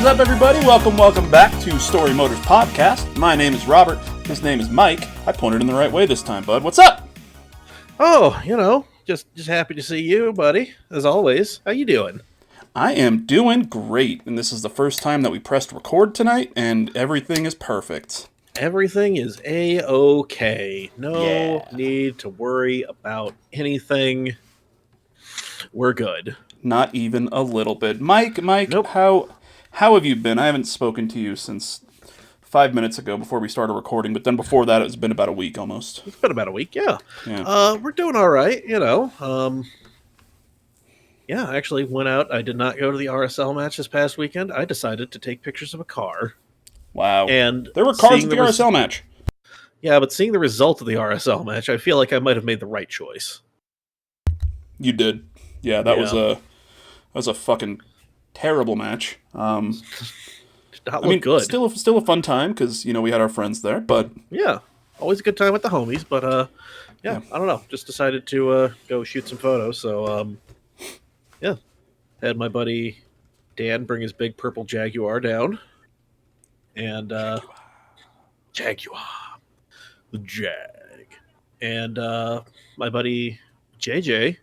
up, everybody? Welcome back to Story Motors Podcast. My name is Robert. His name is Mike. I pointed in the right way this time, bud. What's up? Oh, just happy to see you, buddy. As always. How you doing? I am doing great, and this is the first time that we pressed record tonight, and everything is perfect. Everything is A-okay. No Yeah. need to worry about anything. We're good. Not even a little bit. Mike, Nope. how have you been? I haven't spoken to you since 5 minutes ago before we started recording, but then before that it's been about a week almost. It's been about a week, yeah. Yeah. We're doing all right, Yeah, I actually went out. I did not go to the RSL match this past weekend. I decided to take pictures of a car. Wow. And there were cars at the RSL match. Yeah, but seeing the result of the RSL match, I feel like I might have made the right choice. You did. Yeah, that was a fucking terrible match. Did not look good. Still a fun time because we had our friends there, but yeah, always a good time with the homies. But yeah, I don't know. Just decided to go shoot some photos. So yeah, had my buddy Dan bring his big purple Jaguar down, and Jaguar, the Jag, and my buddy JJ,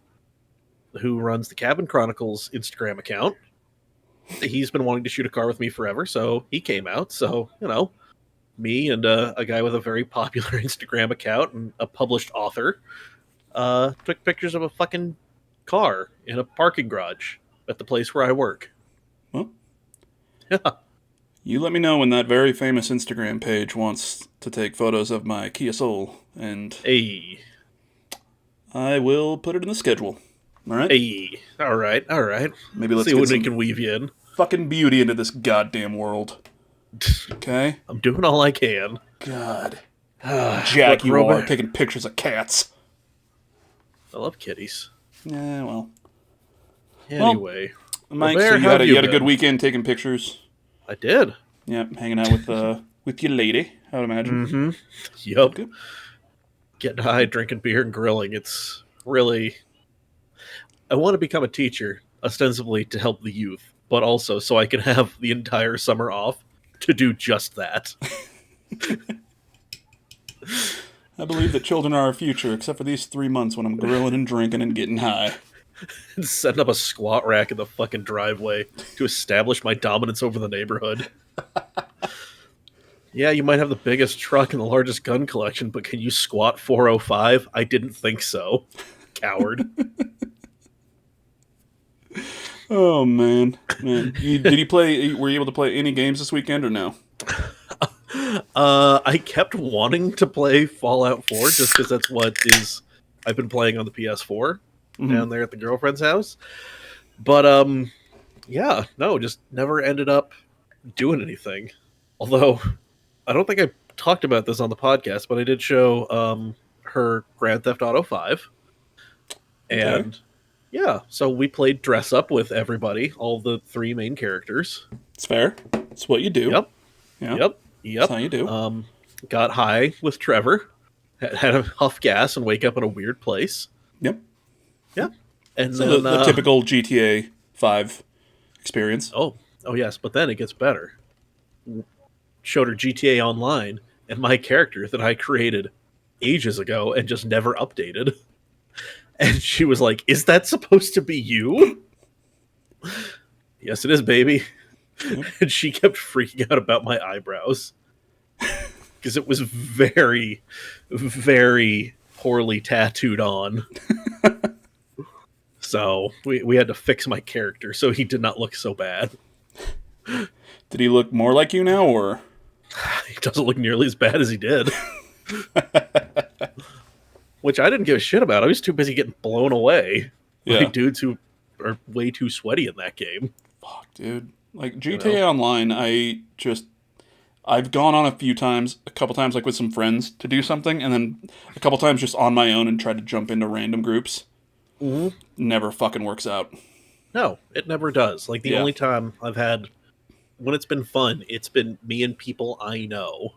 who runs the Cabin Chronicles Instagram account. He's been wanting to shoot a car with me forever, so he came out. So, me and a guy with a very popular Instagram account and a published author took pictures of a fucking car in a parking garage at the place where I work. Well, yeah. You let me know when that very famous Instagram page wants to take photos of my Kia Soul, and hey, I will put it in the schedule. All right. Hey, all right. Maybe let's see get when some we can weave you in. Fucking beauty into this goddamn world. Okay. I'm doing all I can. God. Jaguar taking pictures of cats. I love kitties. Yeah, well. Anyway, Mike, so you had a good weekend taking pictures. I did. Yeah, hanging out with your lady, I would imagine. Mm-hmm. Yep. Good. Getting high, drinking beer, and grilling. It's really... I want to become a teacher, ostensibly to help the youth, but also so I can have the entire summer off to do just that. I believe that children are our future, except for these 3 months when I'm grilling and drinking and getting high. And setting up a squat rack in the fucking driveway to establish my dominance over the neighborhood. Yeah, you might have the biggest truck and the largest gun collection, but can you squat 405? I didn't think so. Coward. Oh man. Were you able to play any games this weekend or no? I kept wanting to play Fallout 4 just because that's what I've been playing on the PS4 down there at the girlfriend's house. But just never ended up doing anything. Although I don't think I talked about this on the podcast, but I did show her Grand Theft Auto 5. And okay. Yeah, so we played dress up with everybody, all the 3 main characters. It's fair. It's what you do. Yep. Yeah. Yep. That's how you do. Got high with Trevor, had to huff gas and wake up in a weird place. Yep. Yeah. And so then the typical GTA 5 experience. Oh yes, but then it gets better. Showed her GTA Online and my character that I created ages ago and just never updated. And she was like, "Is that supposed to be you?" Yes, it is, baby. Yep. And she kept freaking out about my eyebrows. Because it was very, very poorly tattooed on. So we had to fix my character so he did not look so bad. Did he look more like you now, or? He doesn't look nearly as bad as he did. Which I didn't give a shit about. I was too busy getting blown away by dudes who are way too sweaty in that game. Fuck, dude. Like, GTA Online, I've gone on a couple times, like, with some friends to do something, and then a couple times just on my own and tried to jump into random groups. Mm-hmm. Never fucking works out. No, it never does. Like, the only time I've had, when it's been fun, it's been me and people I know.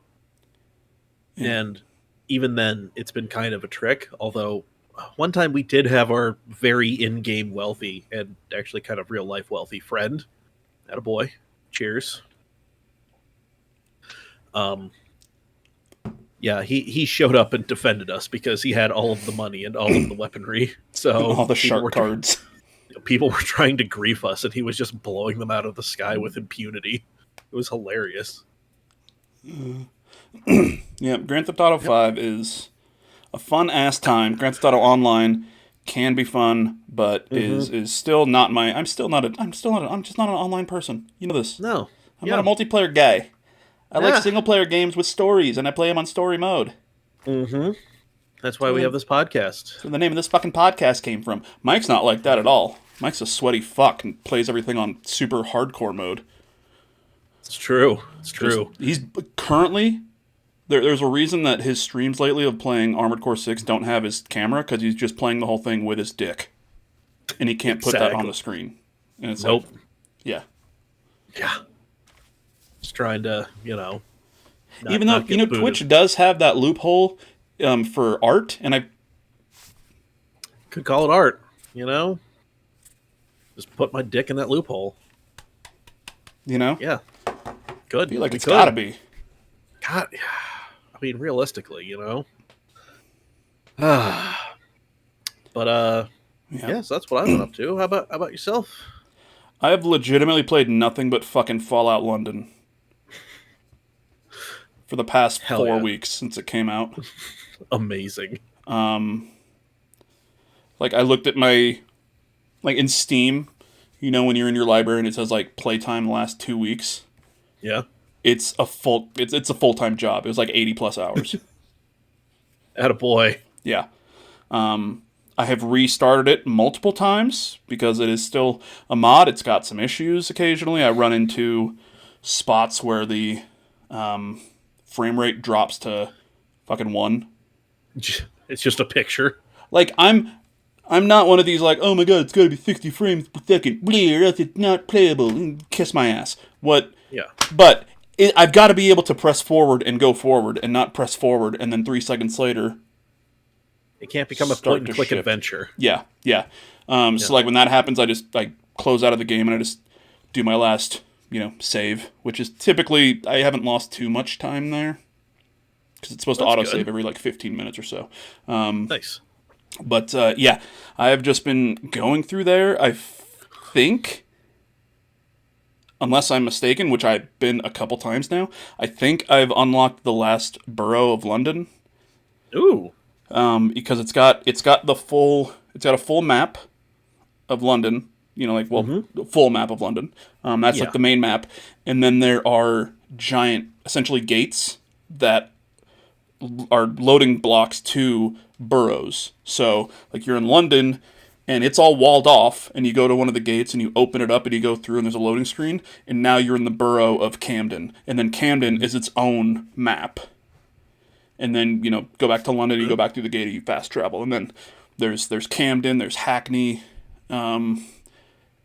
Yeah. And even then, it's been kind of a trick, although one time we did have our very in-game wealthy and actually kind of real-life wealthy friend, attaboy, Cheers. Yeah, he showed up and defended us because he had all of the money and all of the weaponry. So All the shark cards. People were trying to grief us, and he was just blowing them out of the sky with impunity. It was hilarious. Yeah, Grand Theft Auto 5 is a fun ass time. Grand Theft Auto Online can be fun, but is still not my. I'm just not an online person. You know this. No, I'm not a multiplayer guy. I like single player games with stories, and I play them on story mode. That's why we have this podcast. That's where the name of this fucking podcast came from. Mike's not like that at all. Mike's a sweaty fuck and plays everything on super hardcore mode. It's true. It's true. He's currently... There's a reason that his streams lately of playing Armored Core 6 don't have his camera, because he's just playing the whole thing with his dick. And he can't put that on the screen. And it's nope. Yeah. Yeah. Just trying to, even though, Twitch does have that loophole for art, and I... Could call it art, Just put my dick in that loophole. Yeah. Good. I feel like it's gotta be. God, I mean, realistically, But, yeah, so that's what I've been up to. How about yourself? I have legitimately played nothing but fucking Fallout London for the past 4 weeks since it came out. Amazing. Like, I looked at my... Like, in Steam, when you're in your library and it says, like, playtime the last 2 weeks? Yeah. It's a full-time job. It was, like, 80-plus hours. Attaboy. Yeah. I have restarted it multiple times because it is still a mod. It's got some issues occasionally. I run into spots where the frame rate drops to fucking 1. It's just a picture. Like, I'm not one of these, like, oh my god, it's gotta be 60 frames per second, or else it's not playable, kiss my ass. What? Yeah. But I've got to be able to press forward and go forward, and not press forward, and then 3 seconds later... It can't become a point-and-click adventure. Yeah. So, like, when that happens, I just, like, close out of the game, and I just do my last, save, which is typically... I haven't lost too much time there, because it's supposed to autosave every, like, 15 minutes or so. Nice. But, yeah, I have just been going through there. I think, unless I'm mistaken, which I've been a couple times now, I think I've unlocked the last borough of London. Ooh. Because it's got a full map of London, full map of London. That's like the main map. And then there are giant, essentially gates that are loading blocks to boroughs. So, like, you're in London, and it's all walled off, and you go to one of the gates, and you open it up, and you go through, and there's a loading screen, and now you're in the borough of Camden. And then Camden is its own map. And then, go back to London, you go back through the gate, you fast travel. And then there's Camden, there's Hackney,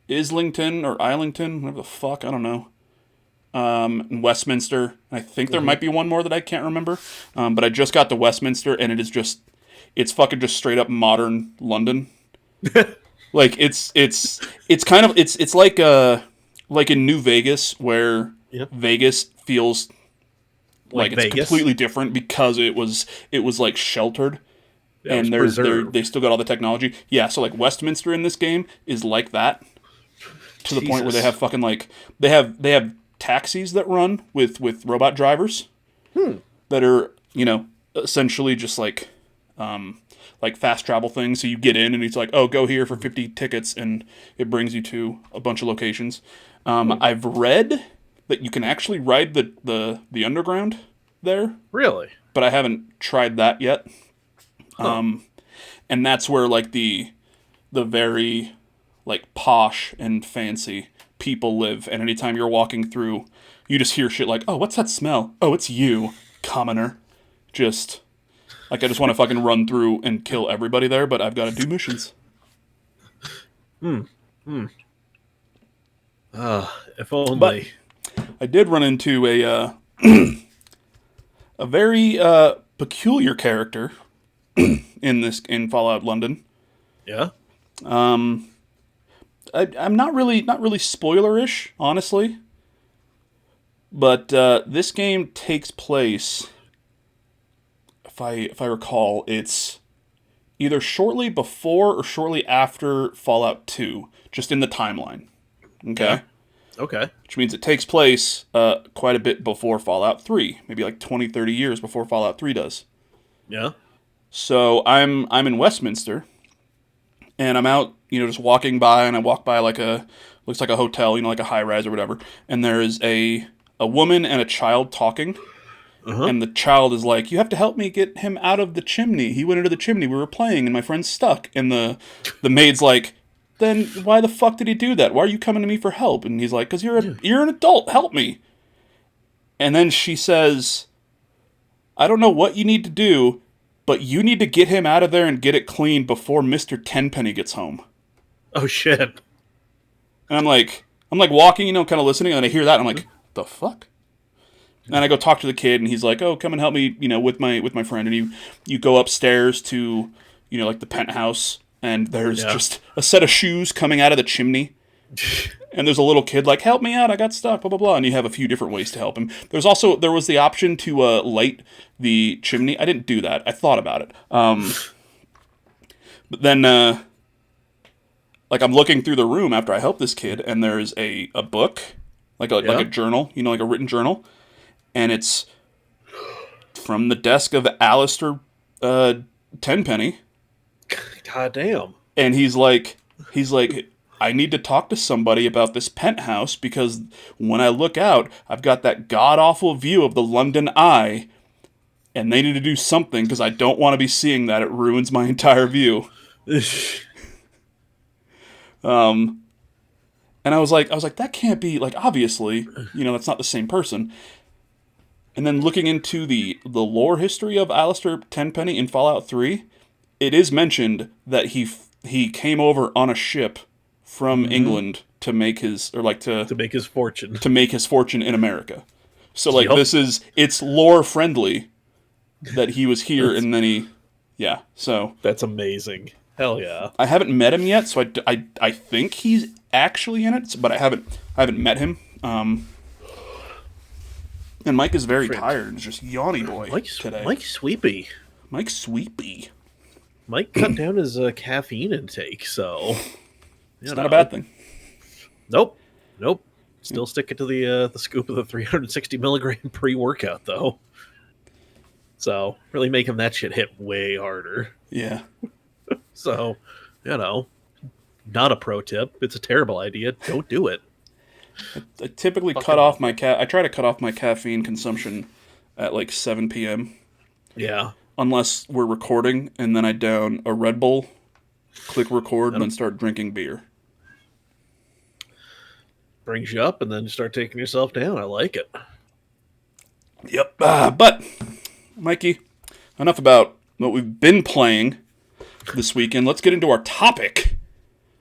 Islington, or Islington, whatever the fuck, I don't know. And Westminster. I think there might be one more that I can't remember. But I just got to Westminster, and it's fucking just straight up modern London. Like, it's kind of, it's like in New Vegas, where Vegas feels... Like it's Vegas? Completely different because it was like sheltered, and they still got all the technology. Yeah, so like Westminster in this game is like that, to the point where they have fucking like they have taxis that run with robot drivers that are essentially just like fast travel things. So you get in and it's like, oh, go here for 50 tickets, and it brings you to a bunch of locations. I've read that you can actually ride the underground there. Really? But I haven't tried that yet. And that's where, like, the very, like, posh and fancy people live. And anytime you're walking through, you just hear shit like, oh, what's that smell? Oh, it's you, commoner. Just, like, I just want to fucking run through and kill everybody there, but I've got to do missions. If only. But I did run into a very peculiar character in Fallout London. Yeah. I'm not really spoilerish, honestly. But this game takes place, if I recall, it's either shortly before or shortly after Fallout 2, just in the timeline. Okay? Yeah. Okay. Which means it takes place quite a bit before Fallout 3, maybe like 20, 30 years before Fallout 3 does. Yeah. So I'm in Westminster, and I'm out, just walking by, and I walk by looks like a hotel, like a high rise or whatever, and there is a woman and a child talking, and the child is like, "You have to help me get him out of the chimney. He went into the chimney. We were playing, and my friend's stuck." And the maid's like, "Then why the fuck did he do that? Why are you coming to me for help?" And he's like, "'Cause you're an adult. Help me." And then she says, "I don't know what you need to do, but you need to get him out of there and get it clean before Mr. Tenpenny gets home." Oh shit. And I'm like walking, kind of listening, and I hear that, and I'm like, "The fuck?" And I go talk to the kid, and he's like, "Oh, come and help me, with my friend." And you go upstairs to, like the penthouse, and there's just a set of shoes coming out of the chimney. And there's a little kid like, "Help me out, I got stuck, blah, blah, blah." And you have a few different ways to help him. There was the option to light the chimney. I didn't do that. I thought about it. But then, I'm looking through the room after I help this kid, and there's a book, like a journal, like a written journal. And it's from the desk of Alistair Tenpenny. God damn. And he's like, "I need to talk to somebody about this penthouse, because when I look out, I've got that god-awful view of the London Eye, and they need to do something, because I don't want to be seeing that. It ruins my entire view." And I was like, that can't be, obviously, that's not the same person. And then looking into the lore history of Alistair Tenpenny in Fallout 3, it is mentioned that he came over on a ship from England to make his fortune. To make his fortune in America. So it's lore friendly that he was here, and then so that's amazing. Hell yeah. I haven't met him yet, so I think he's actually in it, but I haven't met him. And Mike is very tired. It's just yawny boy today. Mike's sleepy. Mike's sleepy. Mike cut down his caffeine intake, so it's not a bad thing. Nope. Still sticking to the scoop of the 360 milligram pre-workout though. So really making that shit hit way harder. Yeah. So, not a pro tip. It's a terrible idea. Don't do it. I typically cut off my I try to cut off my caffeine consumption at 7 p.m. Yeah. Unless we're recording, and then I down a Red Bull, click record, and then start drinking beer. Brings you up, and then you start taking yourself down. I like it. Yep. But, Mikey, enough about what we've been playing this weekend. Let's get into our topic.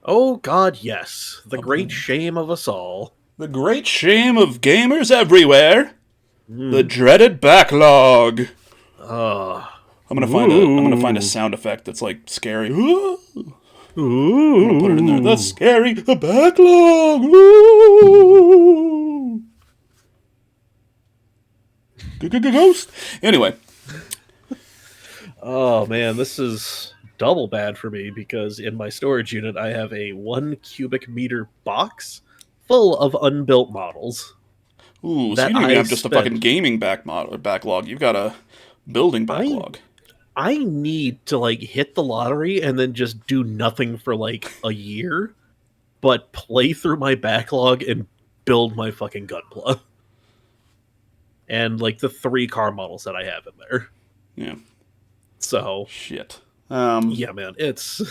Oh, God, yes. The great shame of us all. The great shame of gamers everywhere. The dreaded backlog. I'm gonna find a sound effect that's scary. Ooh. I'm gonna put it in there. That's scary. The backlog. Ooh. Ghost. Anyway. Oh man, this is double bad for me because in my storage unit I have a 1 cubic meter box full of unbuilt models. Ooh, so you don't even have just a fucking gaming backlog. You've got a building backlog. I need to hit the lottery and then just do nothing for a year, but play through my backlog and build my fucking Gunpla. And the 3 car models that I have in there. Yeah. So shit. Yeah, man, it's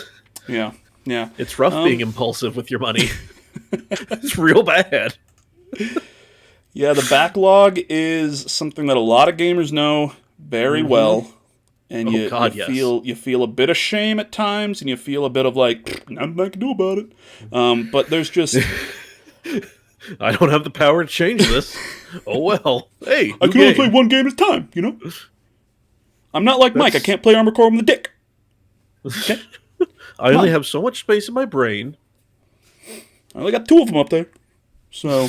yeah. It's rough being impulsive with your money. It's real bad. Yeah, the backlog is something that a lot of gamers know very well, and you feel a bit of shame at times, and you feel a bit of nothing I can do about it. But there's just I don't have the power to change this. Oh well. Hey, I can only play one game at a time. I'm not like Mike. I can't play Armored Core with a dick. Okay? I only have so much space in my brain. I only got 2 of them up there. So,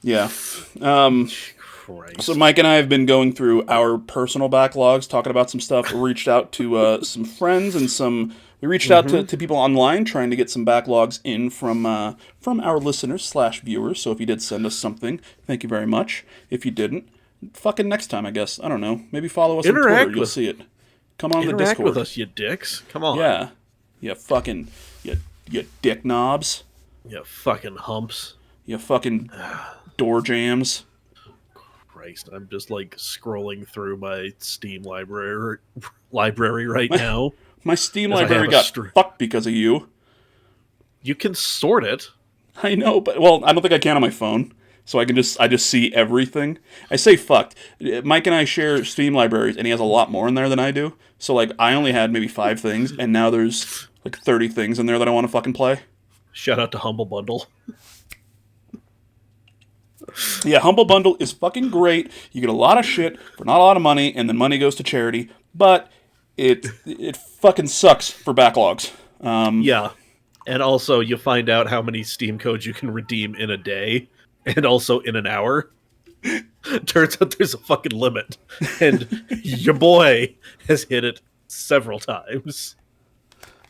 Yeah. So Christ. Mike and I have been going through our personal backlogs, talking about some stuff. We reached out to some friends and we reached out Mm-hmm. to people online trying to get some backlogs in from our listeners slash viewers. So if you did send us something, thank you very much. If you didn't, fucking next time, I guess. I don't know. Maybe follow us on Twitter. Interact You'll with see it. Come on the interact with Discord. us, you dicks. Come on. Yeah. You fucking you dick knobs. You fucking humps. You fucking door jams. Christ, I'm just like scrolling through my Steam library right now My Steam as I have library a got fucked because of you. You can sort it. I know, but well, I don't think I can on my phone. So I just see everything. I say fucked. Mike and I share Steam libraries, and he has a lot more in there than I do. So like, I only had maybe 5 things, and now there's like 30 things in there that I want to fucking play. Shout out to Humble Bundle. Yeah, Humble Bundle is fucking great. You get a lot of shit for not a lot of money, and then money goes to charity. But it fucking sucks for backlogs. Yeah. And also, you find out how many Steam codes you can redeem in a day, and also in an hour. Turns out there's a fucking limit, and your boy has hit it several times.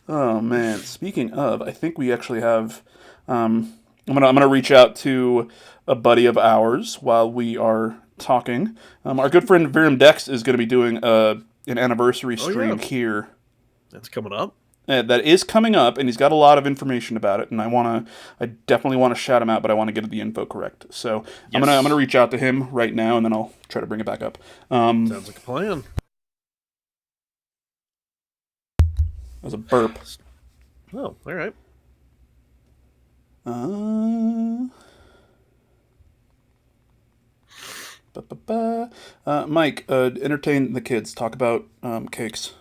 Oh man! Speaking of, I think we actually have. I'm gonna reach out to a buddy of ours while we are talking. Our good friend Virum Dex is going to be doing an anniversary Oh stream yeah, here. that's coming up. That is coming up, and he's got a lot of information about it. And I definitely want to shout him out, but I want to get the info correct. So I'm gonna reach out to him right now, and then I'll try to bring it back up. Sounds like a plan. That was a burp. Oh, all right. Mike, entertain the kids. Talk about cakes.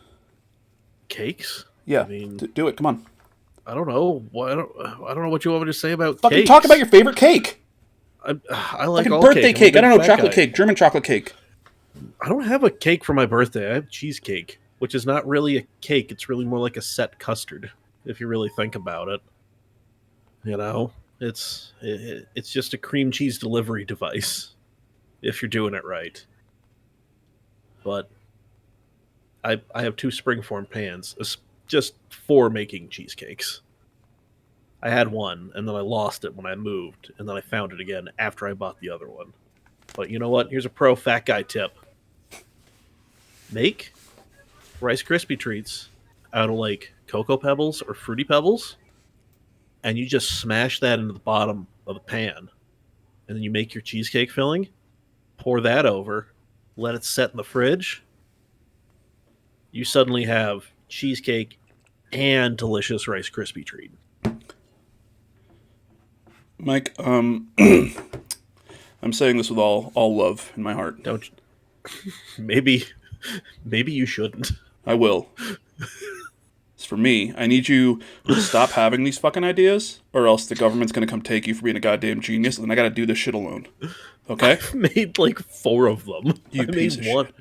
Cakes? Yeah, I mean, do it. Come on. I don't know. I don't know what you want me to say about Fucking cakes. talk about your favorite cake. I like Fucking all birthday cake. cake. I don't know, Fat chocolate guy. cake, German chocolate cake. I don't have a cake for my birthday. I have cheesecake, which is not really a cake. It's really more like a set custard, if you really think about it. You know, it's just a cream cheese delivery device, if you're doing it right. But I have 2 springform pans just for making cheesecakes. I had one, and then I lost it when I moved, and then I found it again after I bought the other one. But you know what? Here's a pro fat guy tip. Make Rice Krispie treats out of like Cocoa Pebbles or Fruity Pebbles, and you just smash that into the bottom of the pan. And then you make your cheesecake filling, pour that over, let it set in the fridge. You suddenly have cheesecake and delicious Rice Krispie treat. Mike, I'm saying this with all love in my heart. Don't maybe you shouldn't. I will. It's for me. I need you to stop having these fucking ideas, or else the government's gonna come take you for being a goddamn genius, and then I gotta do this shit alone. Okay? I made like 4 of them. You I piece made of one. shit.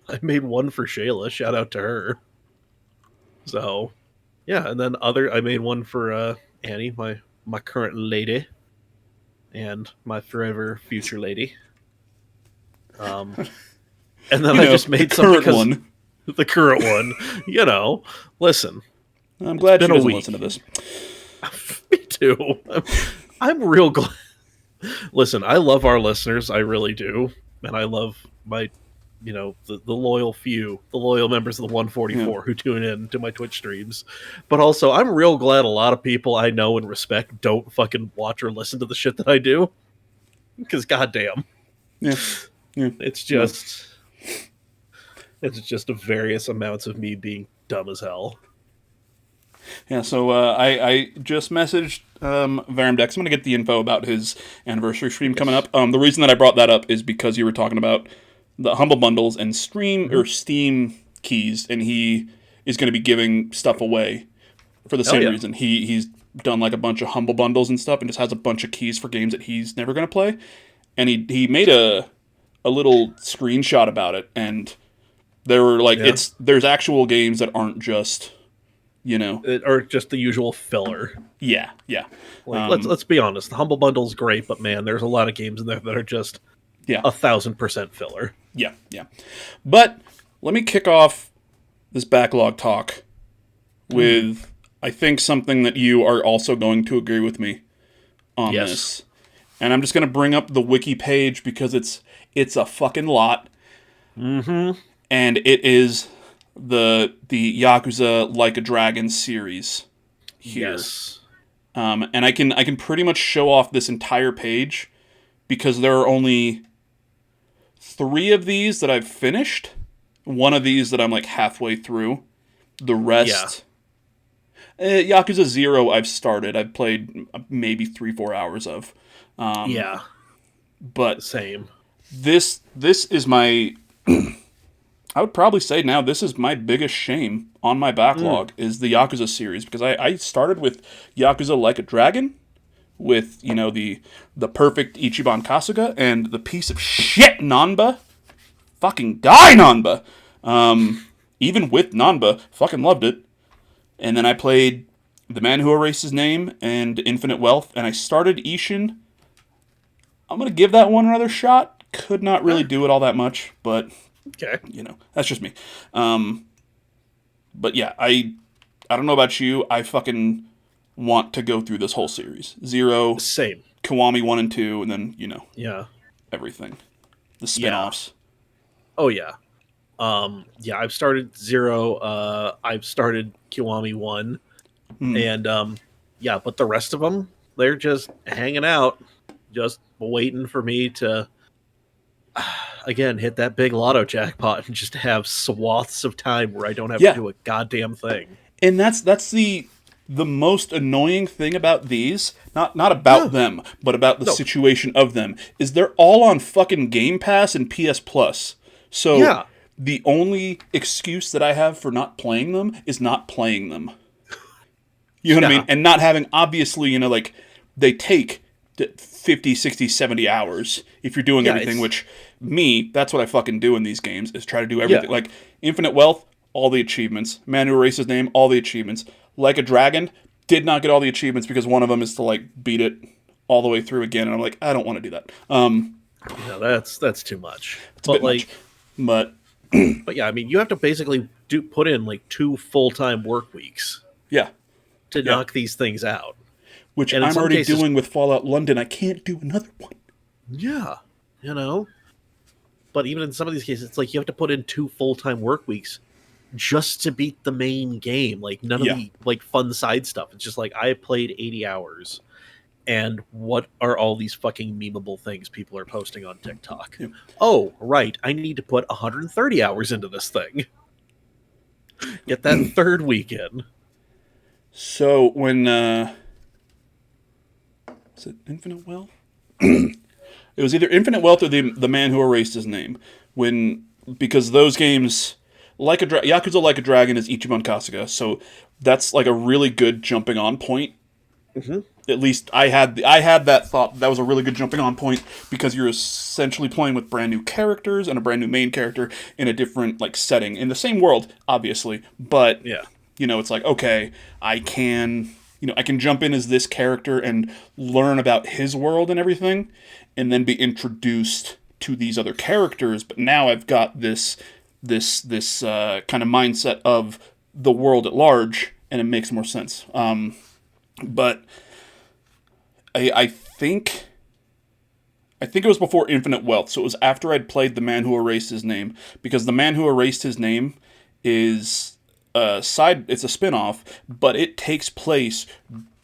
I made one for Shayla. Shout out to her. So, yeah, and then I made one for Annie, my current lady, and my forever future lady. And then I just made the some current because one. the current one. You know, listen. I'm glad she been a doesn't week. listen to this. Me too. I'm real glad. Listen, I love our listeners. I really do, and I love my, the loyal few, the loyal members of the 144 who tune in to my Twitch streams. But also, I'm real glad a lot of people I know and respect don't fucking watch or listen to the shit that I do, because goddamn, Yeah. it's just a various amounts of me being dumb as hell. Yeah, so I just messaged Varum Dex. I'm going to get the info about his anniversary stream coming up. The reason that I brought that up is because you were talking about the Humble Bundles and or Steam keys, and he is going to be giving stuff away for the same reason. He's done like a bunch of Humble Bundles and stuff, and just has a bunch of keys for games that he's never going to play. And he made a little screenshot about it, and there were like there's actual games that aren't just You know? Or just the usual filler. Yeah, yeah. Like let's be honest, the Humble Bundle's great, but man, there's a lot of games in there that are just Yeah. 1,000% filler. Yeah, yeah. But let me kick off this backlog talk with, I think, something that you are also going to agree with me on this. And I'm just going to bring up the wiki page because it's a fucking lot. Mm-hmm. And it is the Yakuza Like a Dragon series here. Yes. And I can pretty much show off this entire page because there are only 3 of these that I've finished. One of these that I'm like halfway through. The rest, Yakuza 0 I've started. I've played maybe 3-4 hours of. Yeah. But Same. This is my I would probably say now this is my biggest shame on my backlog is the Yakuza series because I started with Yakuza Like a Dragon with, you know, the perfect Ichiban Kasuga and the piece of shit Nanba. Fucking die Nanba. Even with Nanba, fucking loved it. And then I played The Man Who Erased His Name and Infinite Wealth, and I started Ishin. I'm gonna give that one another shot. Could not really do it all that much, but Okay. you know, that's just me. But yeah, I don't know about you. I fucking want to go through this whole series. 0, Same. Kiwami 1 and 2, and then, you know, Yeah. everything. The spin-offs. Oh yeah. Yeah, I've started 0, I've started Kiwami 1, and yeah, but the rest of them, they're just hanging out, just waiting for me to again hit that big lotto jackpot and just have swaths of time where I don't have to do a goddamn thing. And that's the most annoying thing about these, not about them, but about the situation of them, is they're all on fucking Game Pass and PS Plus. So the only excuse that I have for not playing them is not playing them. You know what I mean? And not having, obviously, you know, like, they take 50, 60, 70 hours if you're doing everything, which, that's what I fucking do in these games, is try to do everything. Like, Infinite Wealth, all the achievements. Man Who Erased His Name, all the achievements. Like a Dragon, did not get all the achievements because one of them is to, like, beat it all the way through again, and I'm like, I don't want to do that. No, that's too much. It's a bit much. But yeah, I mean, you have to basically put in like 2 full-time work weeks. Yeah. To knock these things out. Which I'm already doing with Fallout London. I can't do another one. Yeah. You know? But even in some of these cases, it's like you have to put in 2 full-time work weeks just to beat the main game. Like, none of the like fun side stuff. It's just like, I played 80 hours. And what are all these fucking memeable things people are posting on TikTok? Yeah. Oh, right. I need to put 130 hours into this thing. Get that 3rd week in. So when is it Infinite Wealth? It was either Infinite Wealth or the Man Who Erased His Name. Because those games, Yakuza Like a Dragon is Ichiban Kasuga, so that's like a really good jumping on point. Mm-hmm. At least I had that thought. That was a really good jumping on point because you're essentially playing with brand new characters and a brand new main character in a different like setting in the same world, obviously, but you know, it's like, okay, I can jump in as this character and learn about his world and everything, and then be introduced to these other characters. But now I've got this kind of mindset of the world at large, and it makes more sense. But I think it was before Infinite Wealth, so it was after I'd played The Man Who Erased His Name, because The Man Who Erased His Name is it's a spin-off, but it takes place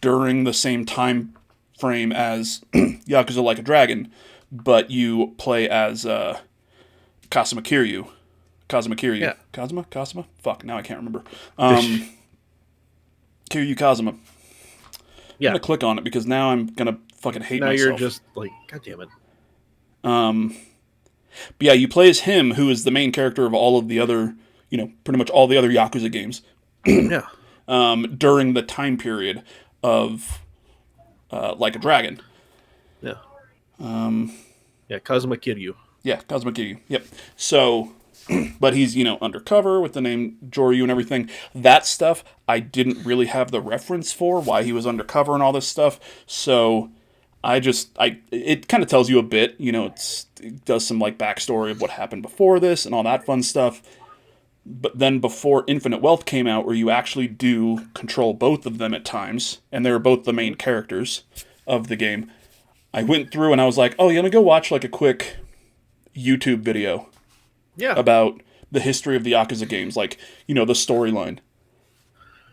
during the same time frame as Yakuza Like a Dragon, but you play as Kazuma Kiryu. Yeah. Kazuma? Fuck, now I can't remember. Kiryu Kazuma. I'm gonna click on it because now I'm gonna fucking hate myself. Now you're just like, God damn it. But yeah, you play as him, who is the main character of all of the other, you know, pretty much all the other Yakuza games. Yeah. During the time period of Like a Dragon. Yeah. Yeah, Kazuma Kiryu. Yeah, Kazuma Kiryu. Yep. So But he's, undercover with the name Joryu and everything. That stuff, I didn't really have the reference for why he was undercover and all this stuff. So it kind of tells you a bit, it does some like backstory of what happened before this and all that fun stuff. But then before Infinite Wealth came out, where you actually do control both of them at times, and they're both the main characters of the game, I went through and I was like, oh, yeah, let me go watch like a quick YouTube video about the history of the Yakuza games, like, the storyline.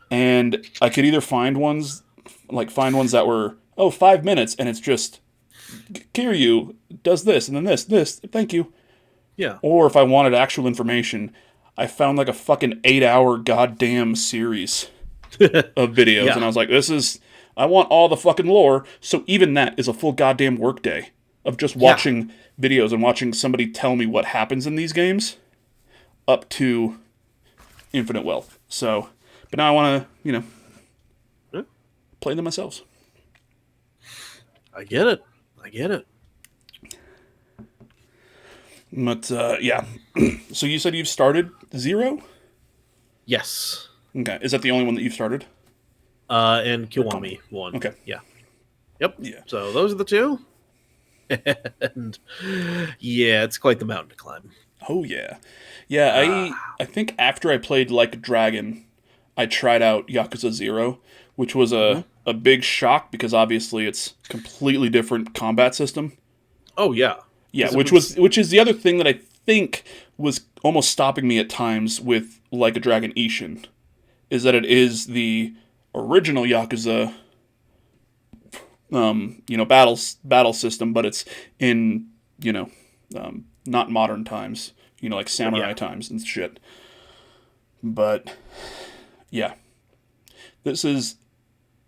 And I could either find ones that were, 5 minutes, and it's just, Kiryu does this, and then this, thank you. Yeah. Or if I wanted actual information, I found like a fucking 8-hour goddamn series of videos, and I was like, I want all the fucking lore, so even that is a full goddamn workday of just watching videos and watching somebody tell me what happens in these games up to Infinite Wealth. So, but now I want to, play them myself. I get it. But, yeah. So you said you've started 0? Yes. Okay. Is that the only one that you've started? And Kiwami 1. Okay. Yeah. Yep. Yeah. So those are the two. And yeah, it's quite the mountain to climb. Oh, yeah. Yeah, I think after I played Like a Dragon, I tried out Yakuza 0, which was a big shock because obviously it's completely different combat system. Oh, yeah. Yeah, which is the other thing that I think was almost stopping me at times with Like a Dragon Ishin, is that it is the original Yakuza battle system, but it's in, not modern times, like samurai times and shit. But yeah. This is,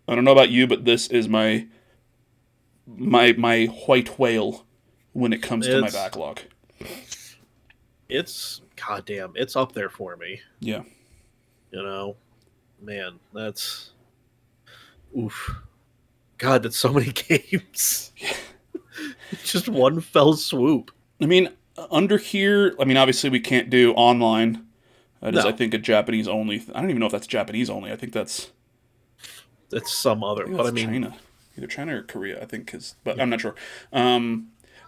I don't know about you, but this is my white whale when it comes to my backlog. It's goddamn, it's up there for me. Yeah. Man, that's oof. God, that's so many games. Just one fell swoop. I mean, under here, obviously we can't do online. That is, I think, a Japanese only. I don't even know if that's Japanese only. I think that's some other. But I mean, China, either China or Korea. I think but I'm not sure.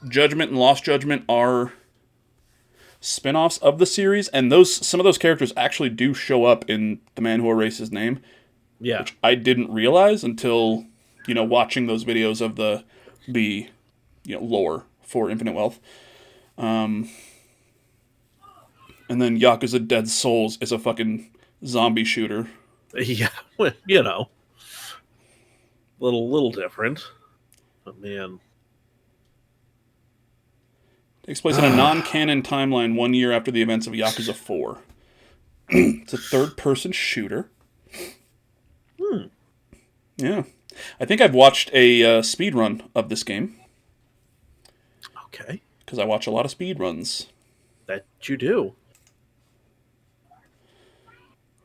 Judgment and Lost Judgment are spin-offs of the series, and some of those characters actually do show up in The Man Who Erased His Name. Yeah, which I didn't realize until watching those videos of the lore for Infinite Wealth. And then Yakuza Dead Souls is a fucking zombie shooter. Yeah, little different. But man, takes place in a non-canon timeline 1 year after the events of Yakuza 4. It's a third-person shooter. Yeah. I think I've watched a speed run of this game. Okay. Because I watch a lot of speed runs. That you do.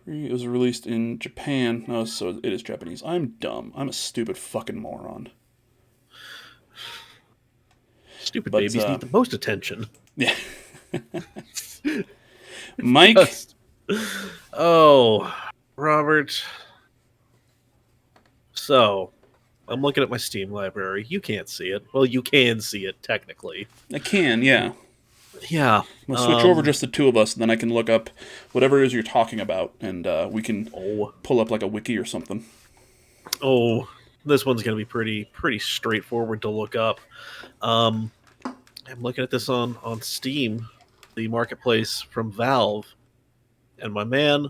It was released in Japan. Oh, so it is Japanese. I'm dumb. I'm a stupid fucking moron. Stupid babies need the most attention. Yeah. Mike. Oh, Robert. So, I'm looking at my Steam library. You can't see it. Well, you can see it, technically. I can, yeah. Yeah. We'll switch over just the two of us, and then I can look up whatever it is you're talking about, and we can pull up like a wiki or something. Oh, this one's going to be pretty straightforward to look up. I'm looking at this on Steam, the marketplace from Valve, and my man,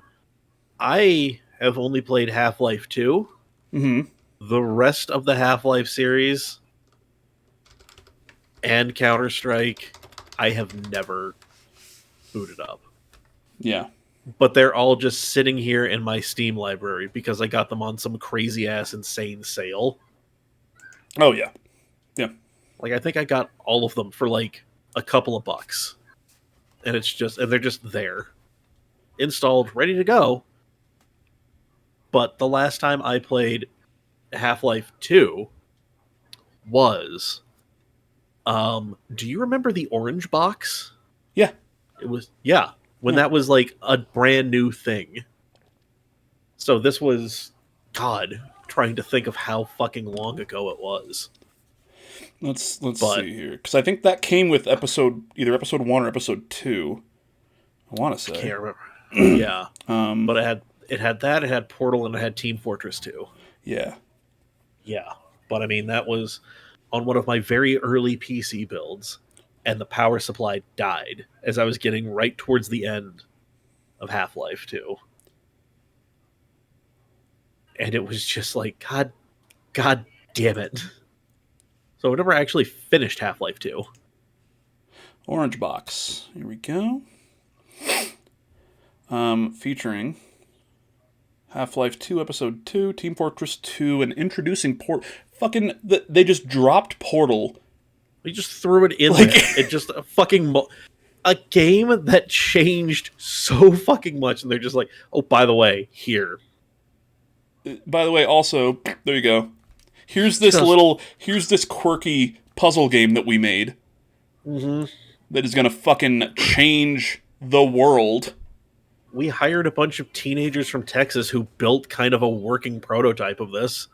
I have only played Half-Life 2. Mm-hmm. The rest of the Half-Life series and Counter-Strike, I have never booted up. Yeah. But they're all just sitting here in my Steam library because I got them on some crazy-ass insane sale. Oh, yeah. Yeah. Like, I think I got all of them for, like, a couple of bucks. And they're just there. Installed, ready to go. But the last time I played Half-Life 2 was... do you remember the orange box? Yeah. It was, yeah, when that was like a brand new thing. So this was, God, trying to think of how fucking long ago it was. Let's But see here, because I think that came with either episode 1 or episode 2. I want to I say. can't remember. Yeah, but it had that, it had Portal, and it had Team Fortress 2. Yeah. Yeah, but I mean that was on one of my very early PC builds, and the power supply died as I was getting right towards the end of Half-Life 2. And it was just like, God damn it. So I never actually finished Half-Life 2. Orange box. Here we go. Featuring Half-Life 2, Episode 2, Team Fortress 2, and introducing they just dropped Portal. We just threw it in there. It just a game that changed so fucking much, and they're just like, oh, by the way, here. By the way, also, there you go. Here's this quirky puzzle game that we made. Mm-hmm. That is gonna fucking change the world. We hired a bunch of teenagers from Texas who built kind of a working prototype of this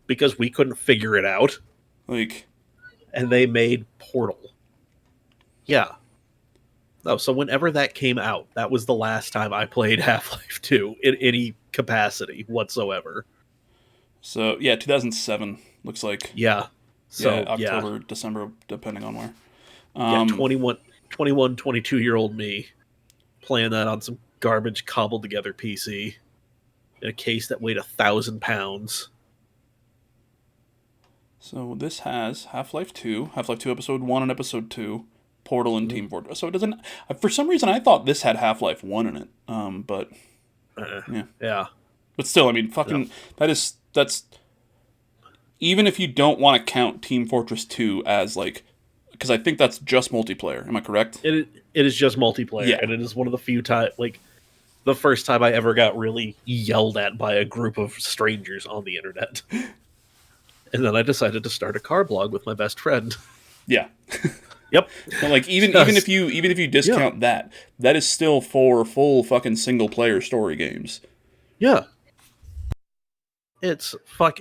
because we couldn't figure it out. Like, and they made Portal. Yeah. No, so whenever that came out, that was the last time I played Half-Life 2 in any capacity whatsoever. so yeah, 2007 looks like. Yeah. So, yeah, October, December, depending on where. Yeah, 21, 22-year-old me playing that on some garbage cobbled together PC in a case that weighed 1,000 pounds. So this has Half-Life 2, Half-Life 2 Episode 1 and Episode 2, Portal and Team Fortress. So it doesn't... For some reason, I thought this had Half-Life 1 in it. But... Yeah. But still, I mean, fucking... No. That's... Even if you don't want to count Team Fortress 2 as, like... Because I think that's just multiplayer. Am I correct? It is just multiplayer. Yeah. And it is one of the few times... Like, the first time I ever got really yelled at by a group of strangers on the internet. And then I decided to start a car blog with my best friend. Yeah. Yep. But like even if you discount that is still 4 full fucking single player story games. Yeah. It's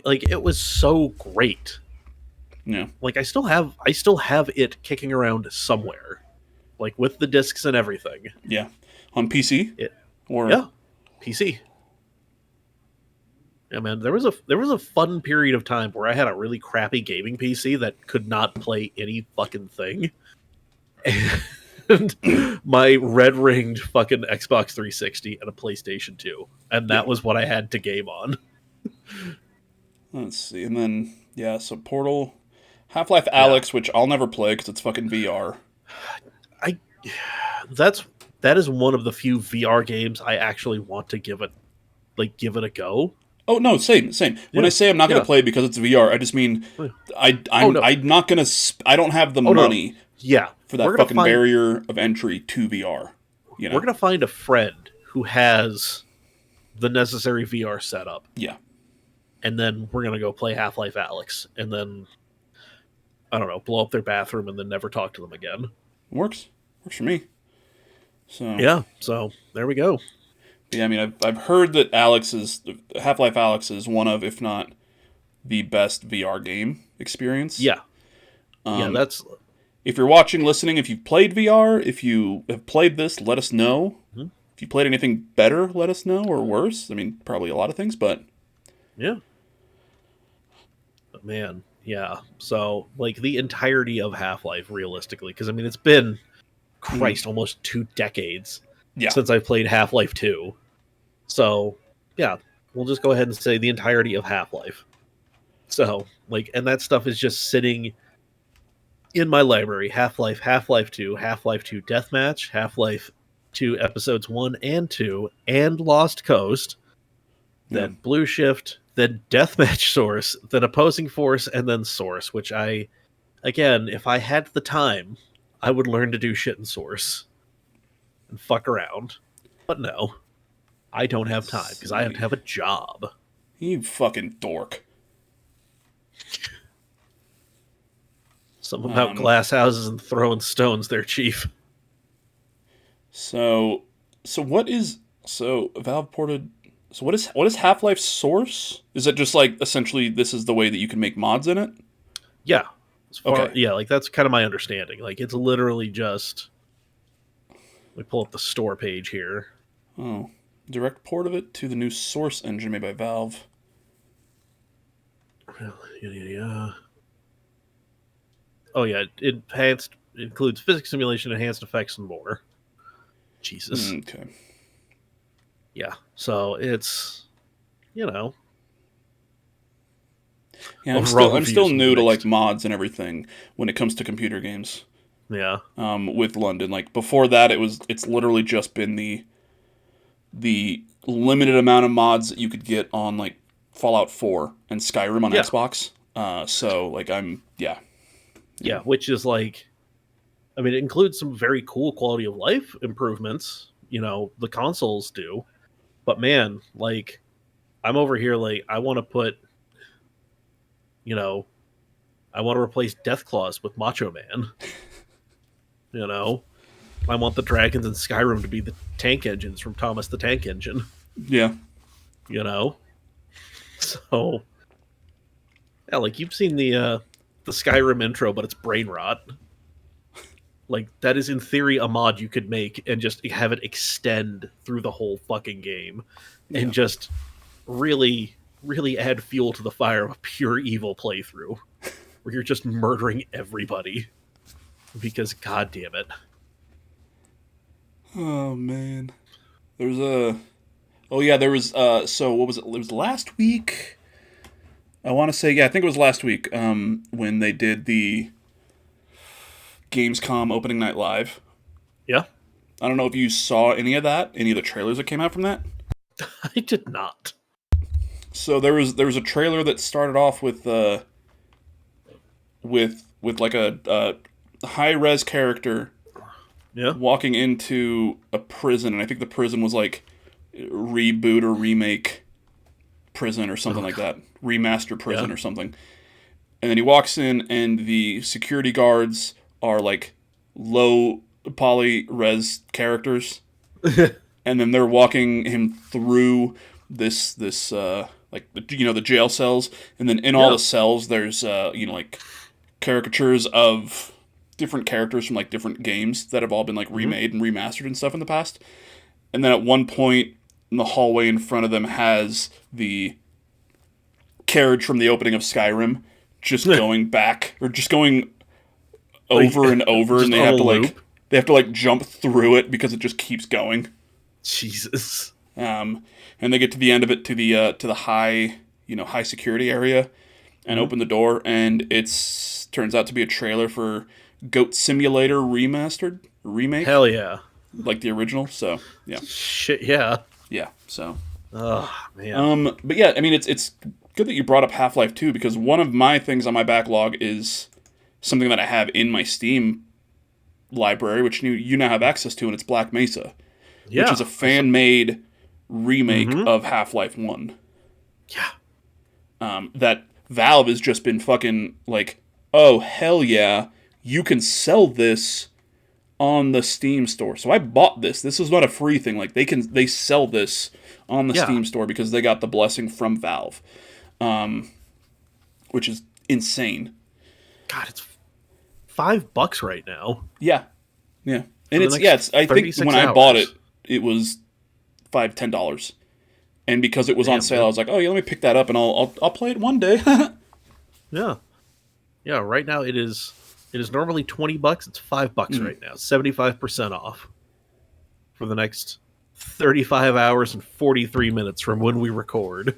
it was so great. Yeah. Like I still have it kicking around somewhere. Like with the discs and everything. Yeah. On PC? Yeah. PC. Yeah, man, there was a fun period of time where I had a really crappy gaming PC that could not play any fucking thing. And my red-ringed fucking Xbox 360 and a PlayStation 2. And that was what I had to game on. Let's see. And then, yeah, so Portal, Half-Life Alyx, which I'll never play because it's fucking VR. That is one of the few VR games I actually want to give it a go. Oh no, same. When I say I'm not going to play because it's VR, I just mean I'm not going to. I don't have the money. Yeah, for that fucking barrier of entry to VR. You know? We're gonna find a friend who has the necessary VR setup. Yeah, and then we're gonna go play Half-Life Alyx, and then I don't know, blow up their bathroom, and then never talk to them again. Works for me. So yeah, so there we go. Yeah, I mean, I've heard that Half-Life Alyx is one of, if not the best VR game experience. Yeah. That's... If you're watching, listening, if you've played VR, if you have played this, let us know. Mm-hmm. If you played anything better, let us know, or worse. I mean, probably a lot of things, but... Yeah. But man, yeah. So, the entirety of Half-Life, realistically, because, I mean, it's been, almost 2 decades since I played Half-Life 2. So, yeah, we'll just go ahead and say the entirety of Half-Life. So, and that stuff is just sitting in my library. Half-Life, Half-Life 2, Half-Life 2 Deathmatch, Half-Life 2 Episodes 1 and 2, and Lost Coast, then Blue Shift, then Deathmatch Source, then Opposing Force, and then Source, which again, if I had the time, I would learn to do shit in Source and fuck around. But no. I don't have time because I have to have a job. You fucking dork. Something about glass houses and throwing stones there, Chief. So, so what is so Valve ported? So what is Half-Life Source? Is it just like essentially this is the way that you can make mods in it? Yeah, Okay. like that's kind of my understanding. Like it's literally just. Let me pull up the store page here. Oh, direct port of it to the new Source engine made by Valve. Yeah. Oh yeah, it includes physics simulation, enhanced effects, and more. Jesus. Okay. Yeah. So it's you know Yeah, overall I'm still reviews new to like mixed. mods and everything when it comes to computer games. Yeah. With London, like before that, it's literally just been the limited amount of mods that you could get on like Fallout 4 and Skyrim on Yeah. Xbox. So like yeah. Yeah. Which is like, I mean, it includes some very cool quality of life improvements. The consoles do, but man, like, I'm over here like I want to put, you know, I want to replace Deathclaws with Macho Man. You know, I want the dragons in Skyrim to be the tank engines from Thomas the Tank Engine. Yeah. You know, so yeah, like you've seen the Skyrim intro, but it's brain rot. Like that is in theory a mod you could make and just have it extend through the whole fucking game, and Yeah. just really, really add fuel to the fire of a pure evil playthrough where you're just murdering everybody because god damn it. Oh man. There's a Oh yeah, there was so what was it? It was last week. I want to say yeah, I think it was last week when they did the Gamescom opening night live. Yeah, I don't know if you saw any of that, any of the trailers that came out from that. I did not. So there was a trailer that started off with like a high res character Yeah. walking into a prison, and I think the prison was like reboot or remake prison or something Oh like god. that, remaster Yeah. prison or something. And then he walks in, and the security guards are like low poly res characters, and then they're walking him through this like the jail cells, and then in all Yeah. the cells there's like caricatures of different characters from like different games that have all been like Mm-hmm. remade and remastered and stuff in the past. And then at one point in the hallway in front of them has the carriage from the opening of Skyrim just going back or just going Like over and over, and just on a loop. they have to like jump through it because it just keeps going. Jesus. And they get to the end of it to the high high security area and Mm-hmm. open the door, and it's turns out to be a trailer for Goat Simulator remastered remake, Hell yeah. like the original. So yeah, Shit yeah. yeah. So Oh man. but yeah, I mean it's good that you brought up Half-Life 2 because one of my things on my backlog is something that I have in my Steam library, which you now have access to, and it's Black Mesa, which Yeah. is a fan made remake Mm-hmm. of Half-Life 1. Yeah. That Valve has just been fucking like, oh hell yeah, you can sell this on the Steam store. So I bought this. This is not a free thing. Like they sell this on the Yeah. Steam store because they got the blessing from Valve, which is insane. God, it's $5 right now Yeah, yeah, for and the it's next I think 36 when I bought it, hours. it was $10, and because it was on Damn, sale, I man. was like, oh yeah, let me pick that up, and I'll play it one day. Yeah. Yeah, right now it is normally $20. It's $5 Mm. right now. 75% off for the next 35 hours and 43 minutes from when we record.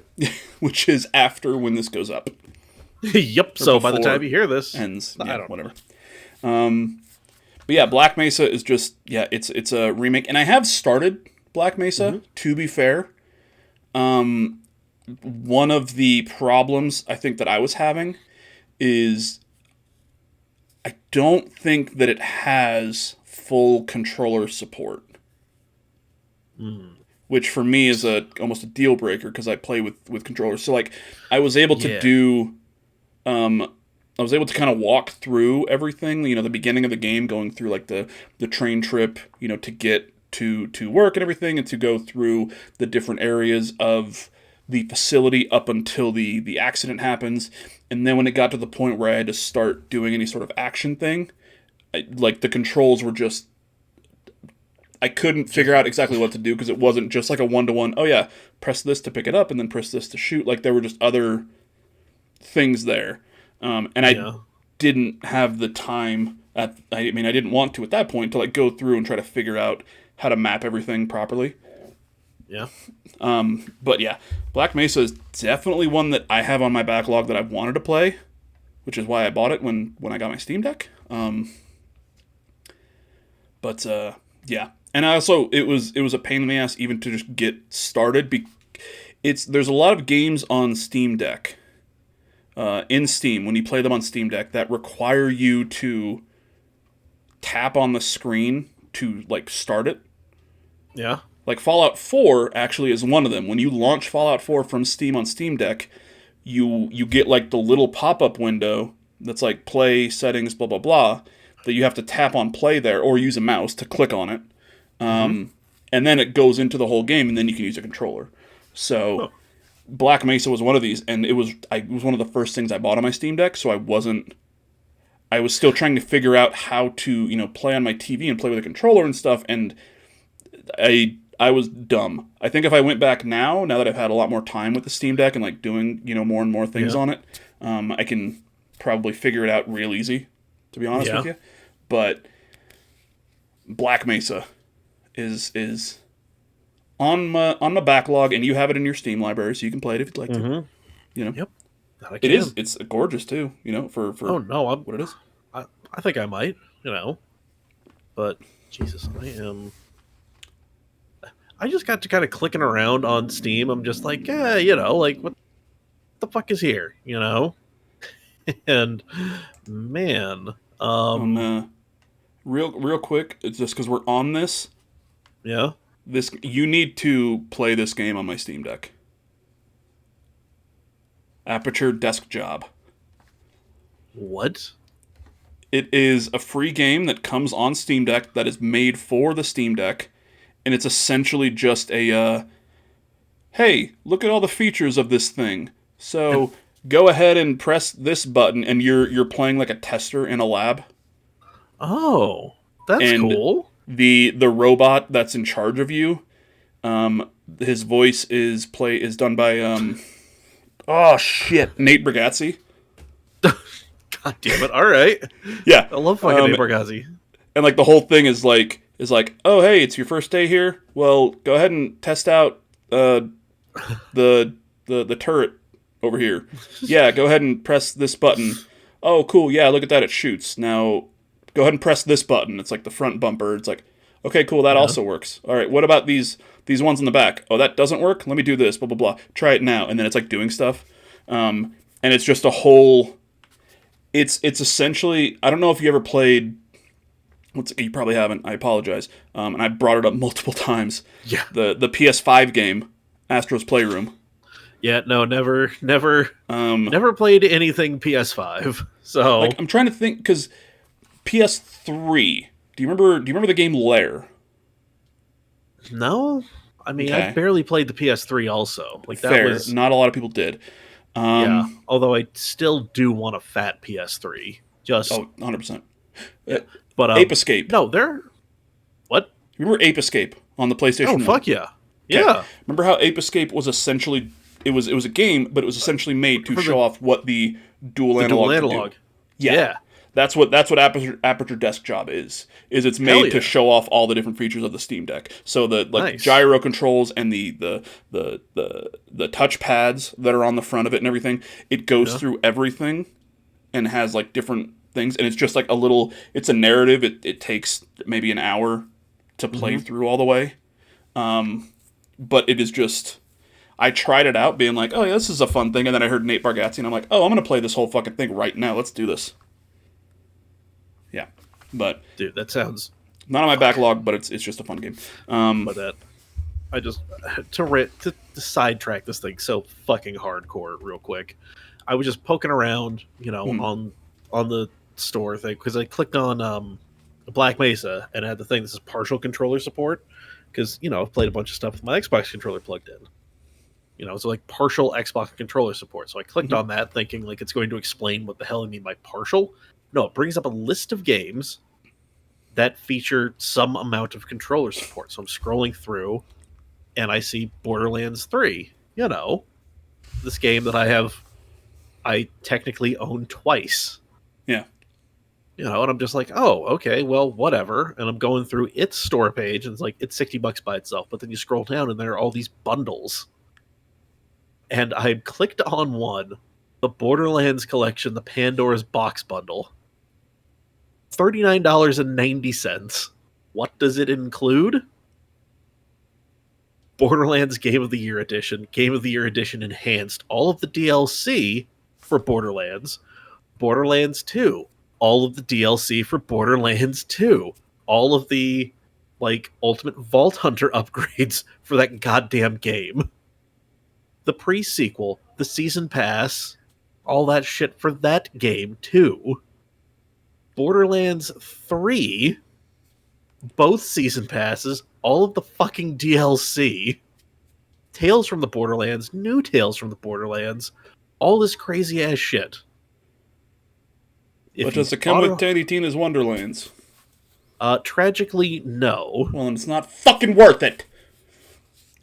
Which is after when this goes up Yep. or So by the before time you hear this, ends. I Yeah, don't know. whatever. But yeah, Black Mesa is just it's a remake, and I have started Black Mesa. Mm-hmm. To be fair, one of the problems I think that I was having is I don't think that it has full controller support, which for me is almost a deal breaker because I play with controllers. So like I was able to Yeah. do I was able to kind of walk through everything, the beginning of the game, going through like the train trip, to get to work and everything, and to go through the different areas of the facility up until the accident happens. And then when it got to the point where I had to start doing any sort of action thing, like the controls were just, I couldn't figure out exactly what to do, because it wasn't just like a one-to-one, oh yeah, press this to pick it up and then press this to shoot. Like there were just other things there. And I didn't have the time I didn't want to at that point to like go through and try to figure out how to map everything properly. Yeah. But yeah, Black Mesa is definitely one that I have on my backlog that I've wanted to play, which is why I bought it when I got my Steam Deck. Yeah. And also it was a pain in the ass even to just get started. There's a lot of games on Steam Deck, in Steam, when you play them on Steam Deck, that require you to tap on the screen to like start it. Yeah. Like Fallout 4 actually is one of them. When you launch Fallout 4 from Steam on Steam Deck, you get like the little pop-up window that's like play settings blah blah blah, that you have to tap on play there or use a mouse to click on it. And then it goes into the whole game, and then you can use a controller. So Black Mesa was one of these, and it was one of the first things I bought on my Steam Deck, so I was still trying to figure out how to, play on my TV and play with a controller and stuff, and I was dumb. I think if I went back now that I've had a lot more time with the Steam Deck and like doing, more and more things on it, I can probably figure it out real easy, to be honest with you. But Black Mesa is on my backlog, and you have it in your Steam library, so you can play it if you'd like to. Yep. It is. It's gorgeous too. For oh no, what it is. I think I might. But Jesus, I just got to kind of clicking around on Steam. I'm just like, like what the fuck is here, And man, real quick, it's just because we're on this. Yeah. You need to play this game on my Steam Deck. Aperture Desk Job. What? It is a free game that comes on Steam Deck that is made for the Steam Deck, and it's essentially just a, hey, look at all the features of this thing. So go ahead and press this button, and you're playing like a tester in a lab. Oh, that's cool. The robot that's in charge of you, his voice is done by Nate Bargatze. God damn it! All right. Yeah, I love fucking Nate Bargatze. And like the whole thing is like, oh hey, it's your first day here. Well, go ahead and test out the turret over here. Yeah, go ahead and press this button. Oh, cool. Yeah, look at that. It shoots. Now go ahead and press this button. It's like the front bumper. It's like, okay, cool. That also works. All right. What about these ones in the back? Oh, that doesn't work. Let me do this. Blah blah blah. Try it now. And then it's like doing stuff. And it's just a whole. It's essentially. I don't know if you ever played. You probably haven't. I apologize. And I brought it up multiple times. Yeah. The PS5 game, Astro's Playroom. Yeah, no, never played anything PS5. So like, I'm trying to think, because PS3. Do you remember the game Lair? No, I mean I barely played the PS3. Also, like that Fair. was Not a lot of people did. Yeah, although I still do want a fat PS3. Just 100%. But Ape Escape. No, they're what? Remember Ape Escape on the PlayStation 1? Oh fuck yeah, Okay. yeah. Remember how Ape Escape was essentially it was a game, but it was essentially made to show off what the dual analog could do. Yeah. That's what Aperture Desk Job is. It's made to show off all the different features of the Steam Deck. So the gyro controls and the touch pads that are on the front of it and everything. It goes through everything and has like different things, and it's just like it's a narrative. It takes maybe an hour to play through all the way. But it is just, I tried it out being like, oh yeah, this is a fun thing, and then I heard Nate Bargatze and I'm like, oh, I'm gonna play this whole fucking thing right now. Let's do this. Yeah, but dude, that sounds not on my backlog, but it's just a fun game. But that I just to sidetrack this thing so fucking hardcore real quick. I was just poking around, on the store thing because I clicked on Black Mesa, and I had the thing. This is partial controller support because I've played a bunch of stuff with my Xbox controller plugged in. So like partial Xbox controller support. So I clicked on that thinking like it's going to explain what the hell I mean by partial. No, it brings up a list of games that feature some amount of controller support. So I'm scrolling through and I see Borderlands 3. This game that I technically own twice. Yeah. And I'm just like, oh, okay, well, whatever. And I'm going through its store page and it's like, it's $60 by itself. But then you scroll down and there are all these bundles. And I clicked on one, the Borderlands collection, the Pandora's box bundle. $39.90. What does it include? Borderlands Game of the Year Edition, Game of the Year Edition Enhanced, all of the DLC for Borderlands, Borderlands 2, all of the DLC for Borderlands 2, all of the Ultimate Vault Hunter upgrades for that goddamn game, the pre-sequel, the season pass, all that shit for that game too. Borderlands 3, both season passes, all of the fucking DLC, Tales from the Borderlands, new Tales from the Borderlands, all this crazy ass shit. But does it come with Tiny Tina's Wonderlands? Tragically, no. Well, then it's not fucking worth it.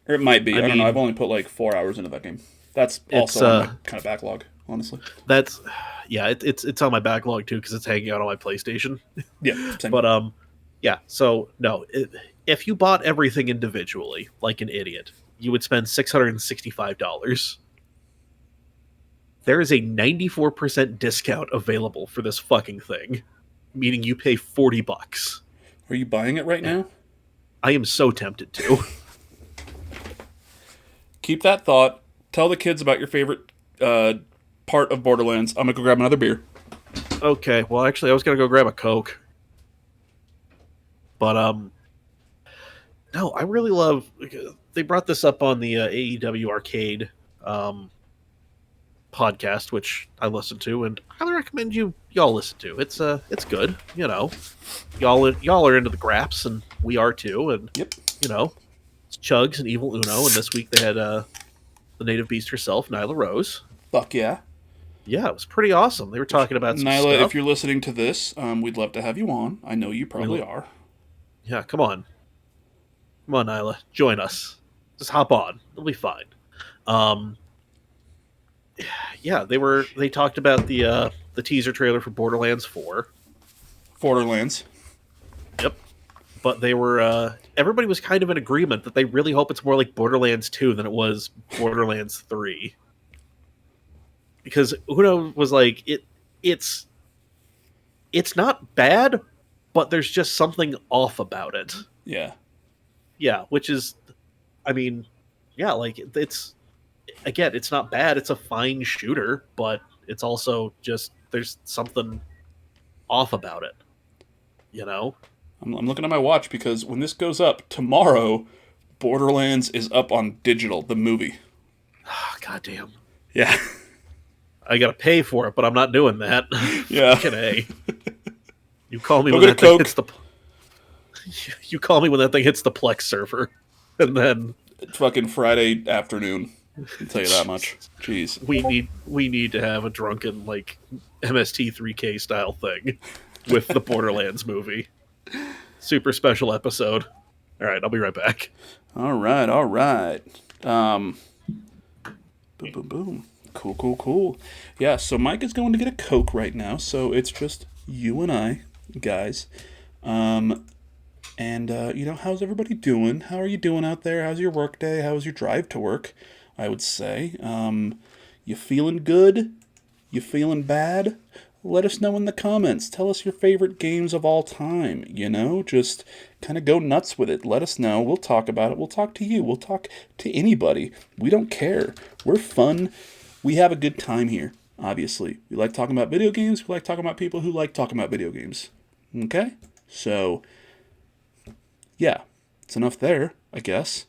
Or it might be. I don't know. I've only put 4 hours into that game. That's also on my kind of backlog, honestly. It's on my backlog too because it's hanging out on my PlayStation. Yeah, same. But yeah. So no, if you bought everything individually, like an idiot, you would spend $665. There is a 94% discount available for this fucking thing, meaning you pay $40. Are you buying it right now? I am so tempted to. Keep that thought. Tell the kids about your favorite part of Borderlands. I'm going to go grab another beer. Okay, well, actually, I was going to go grab a Coke. But, no, I really love... They brought this up on the AEW Arcade podcast, which I listened to, and I highly recommend y'all listen to. It's good, Y'all are into the graps, and we are too, and, Yep. It's Chugs and Evil Uno, and this week they had the native beast herself, Nyla Rose. Fuck yeah. Yeah, it was pretty awesome. They were talking about some Nyla, stuff. if you're listening to this, we'd love to have you on. I know you probably are. Yeah, come on. Come on, Nyla. Join us. Just hop on. It'll be fine. Yeah, they talked about the teaser trailer for Borderlands 4. Borderlands. Yep. But they were everybody was kind of in agreement that they really hope it's more like Borderlands 2 than it was Borderlands 3. Because Uno was like, it's not bad, but there's just something off about it. Yeah. Yeah, which is, I mean, yeah, it's not bad. It's a fine shooter, but it's also just, there's something off about it. I'm looking at my watch because when this goes up tomorrow, Borderlands is up on digital, the movie. Goddamn. Yeah. I gotta pay for it, but I'm not doing that. Yeah. Fucking A. You call me Go when get that a thing Coke. hits the. You call me when that thing hits the Plex server, and then It's fucking Friday afternoon. I'll tell you that much. Jeez. we need to have a drunken MST3K style thing with the Borderlands movie. Super special episode. All right, I'll be right back. All right. Boom, boom, boom. Cool. Yeah, so Mike is going to get a Coke right now, so it's just you and I, guys. And how's everybody doing? How are you doing out there? How's your work day? How was your drive to work? I would say. You feeling good? You feeling bad? Let us know in the comments. Tell us your favorite games of all time. Just kind of go nuts with it. Let us know. We'll talk about it. We'll talk to you. We'll talk to anybody. We don't care. We're fun. We have a good time here, obviously. We like talking about video games. We like talking about people who like talking about video games. Okay? So, yeah. It's enough there, I guess.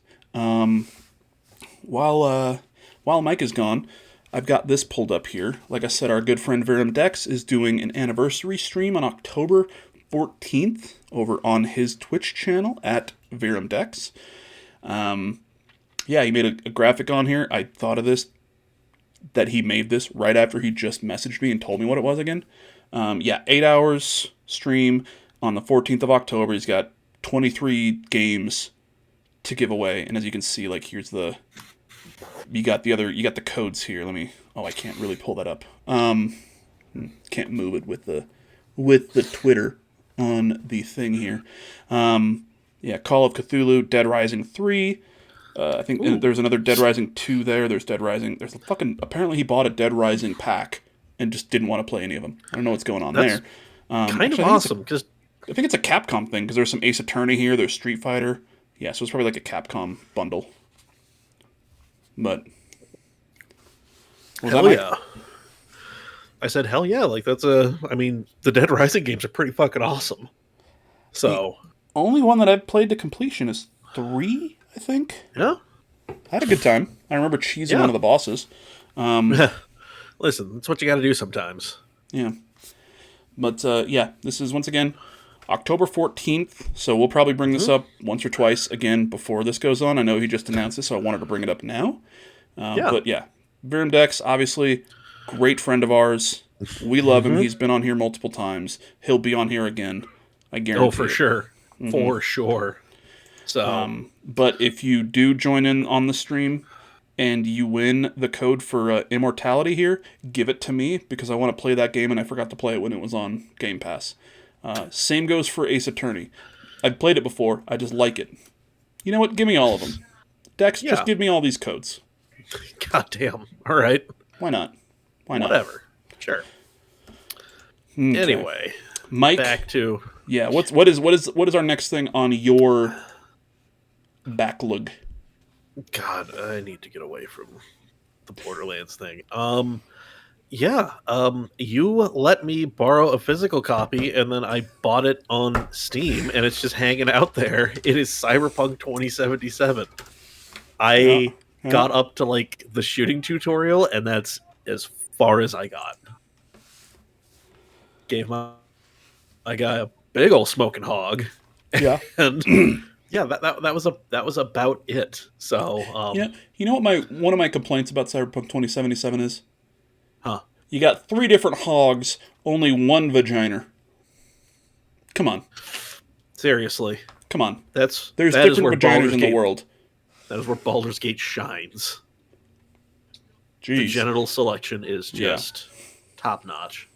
While Mike is gone, I've got this pulled up here. Like I said, our good friend Verum Dex is doing an anniversary stream on October 14th over on his Twitch channel at VirumDex. Yeah, he made a graphic on here. I thought of this, that he made this right after he just messaged me and told me what it was again. Yeah, 8 hours stream on the 14th of October. He's got 23 games to give away, and as you can see, like, here's the... You got the codes here. I can't really pull that up. Can't move it with the Twitter on the thing here. Yeah, Call of Cthulhu, Dead Rising 3. I think there's another Dead Rising 2 there. There's Dead Rising. There's a fucking... Apparently he bought a Dead Rising pack and just didn't want to play any of them. I don't know what's going on there. Kind of awesome, because... I think it's a Capcom thing, because there's some Ace Attorney here. There's Street Fighter. Yeah, so it's probably like a Capcom bundle. But... Hell yeah. I said, hell yeah. Like, the Dead Rising games are pretty fucking awesome. So... The only one that I've played to completion is 3, I think. Yeah. I had a good time. I remember cheesing one of the bosses. Listen, that's what you got to do sometimes. Yeah. But, yeah, this is, once again, October 14th, so we'll probably bring this up once or twice again before this goes on. I know he just announced this, so I wanted to bring it up now. But, yeah, VirumDex, obviously, great friend of ours. We love him. He's been on here multiple times. He'll be on here again. I guarantee. Oh, for sure. For sure. So, but if you do join in on the stream and you win the code for immortality here, give it to me, because I want to play that game and I forgot to play it when it was on Game Pass. Same goes for Ace Attorney. I've played it before. I just like it. You know what? Give me all of them. Dex, just give me all these codes. Goddamn. All right. Why not? Why not? Whatever. Sure. Okay. Anyway, Mike, back to... Yeah, what is our next thing on your backlog? God, I need to get away from the Borderlands thing. You let me borrow a physical copy, and then I bought it on Steam, and it's just hanging out there. It is Cyberpunk 2077. I got up to, like, the shooting tutorial, and that's as far as I got. Gave my guy a big old smoking hog. Yeah. And yeah, that was about it. So yeah, you know what one of my complaints about Cyberpunk 2077 is? Huh. You got 3 different hogs, only 1 vagina. Come on. Seriously. Come on. There's different vaginas in the world. That is where Baldur's Gate shines. Jeez. The genital selection is just top notch.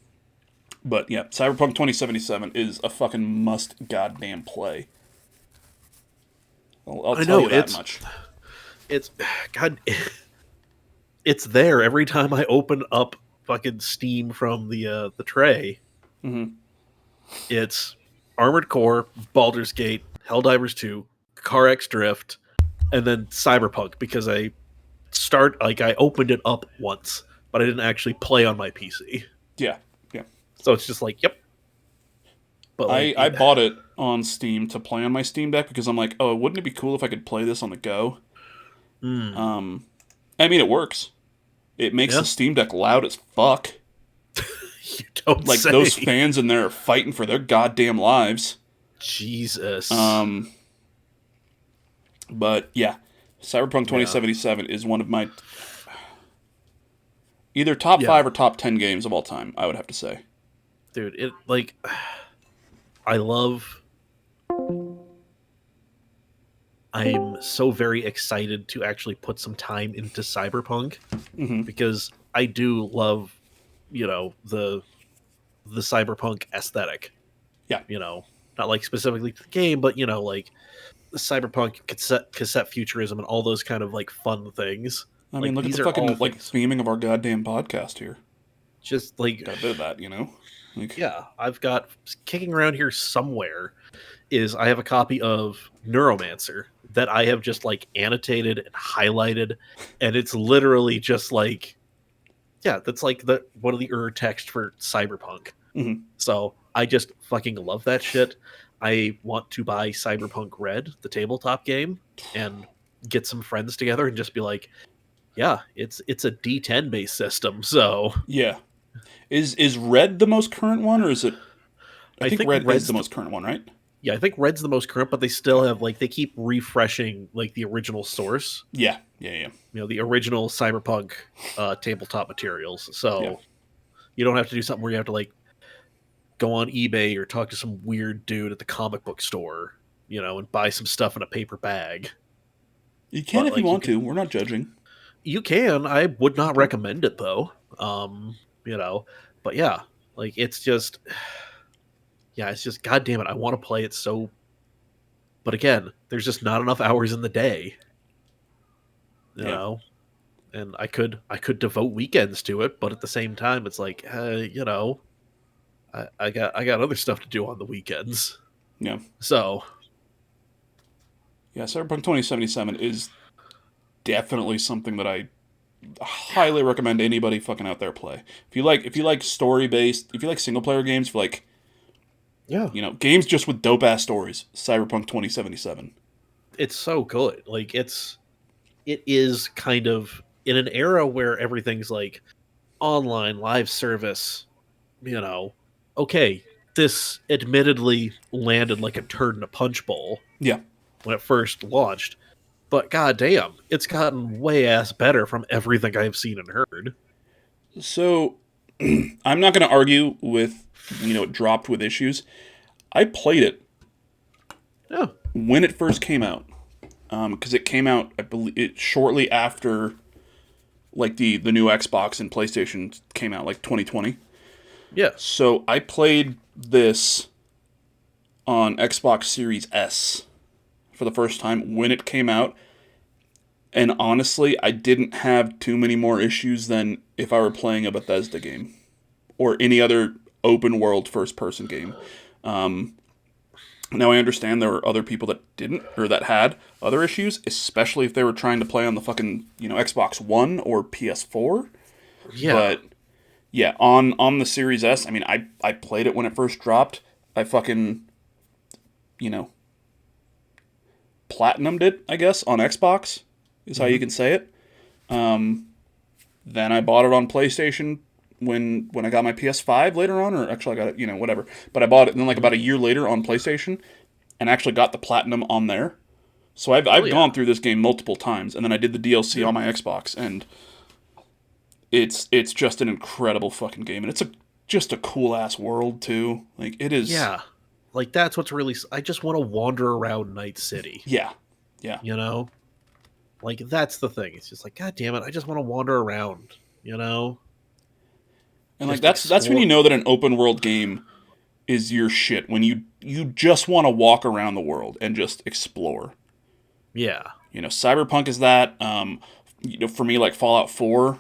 But yeah, Cyberpunk 2077 is a fucking must goddamn play. I'll tell you that much. It's God. It's there every time I open up fucking Steam from the tray. Mm-hmm. It's Armored Core, Baldur's Gate, Helldivers 2, Car X Drift, and then Cyberpunk, because I opened it up once, but I didn't actually play on my PC. Yeah. So it's just like, yep. But like, I bought it on Steam to play on my Steam Deck, because I'm like, oh, wouldn't it be cool if I could play this on the go? I mean, it works. It makes the Steam Deck loud as fuck. You don't like say. Those fans in there are fighting for their goddamn lives. Jesus. But yeah, Cyberpunk 2077 is one of my either top 5 or top 10 games of all time, I would have to say. Dude, I'm so very excited to actually put some time into Cyberpunk, because I do love, the Cyberpunk aesthetic. Yeah. Not like specifically to the game, but, like the Cyberpunk cassette futurism and all those kind of like fun things. I mean, look at the fucking theming of our goddamn podcast here. Just like got a bit of that, yeah, I've got kicking around here somewhere is I have a copy of Neuromancer that I have just like annotated and highlighted, and it's literally just like, that's like one of the text for Cyberpunk. So I just fucking love that shit. I want to buy Cyberpunk Red, the tabletop game, and get some friends together and just be like, yeah, it's a D10 based system. So yeah. Is Red the most current one, or is it I think Red is the most current one, right? Yeah, I think Red's the most current, but they still have like they keep refreshing like the original source. Yeah. The original Cyberpunk tabletop materials. Yeah. So you don't have to do something where you have to like go on eBay or talk to some weird dude at the comic book store, and buy some stuff in a paper bag. You can But if you like want to. We're not judging. you can. I would not recommend it though. You know, but yeah, like it's just yeah, it's just god damn it, I want to play it so but again, there's just not enough hours in the day, you Yeah. know. And I could devote weekends to it, but at the same time it's like, I got other stuff to do on the weekends. Yeah. So, Yeah. Cyberpunk 2077 is definitely something that I highly recommend anybody fucking out there play. If you like story based, if you like single player games, for like yeah, games just with dope ass stories, Cyberpunk 2077. it's so good. Like it is kind of in an era where everything's like online live service, you know. Okay, this admittedly landed like a turd in a punch bowl Yeah. when it first launched, but goddamn, it's gotten way ass better from everything I've seen and heard. So I'm not going to argue with it dropped with issues. I played it Yeah, when it first came out because it came out I believe it shortly after like the new Xbox and PlayStation came out like 2020. yeah, So I played this on Xbox Series S for the first time when it came out. And honestly, I didn't have too many more issues than if I were playing a Bethesda game or any other open world first person game. Now I understand there were other people that didn't or that had other issues, especially if they were trying to play on the fucking Xbox One or PS4. yeah, But yeah, on the Series S, I mean, I played it when it first dropped. I fucking you know platinumed it, I guess, on Xbox is how you can say it. Then I bought it on PlayStation when I got my PS5 later on, or actually I got it, whatever. But I bought it then like about a year later on PlayStation, and actually got the platinum on there. So I've yeah, gone through this game multiple times, and then I did the DLC on my Xbox, and it's just an incredible fucking game, and it's just a cool ass world too. Like it is. yeah. Like that's what's really. I just want to wander around Night City. Yeah, yeah. You know, like that's the thing. It's just like, god damn it, I just want to wander around. You know, And like just that's when explore. you know that an open world game is your shit, when you just want to walk around the world and just explore. Yeah, Cyberpunk is that. For me, like Fallout 4,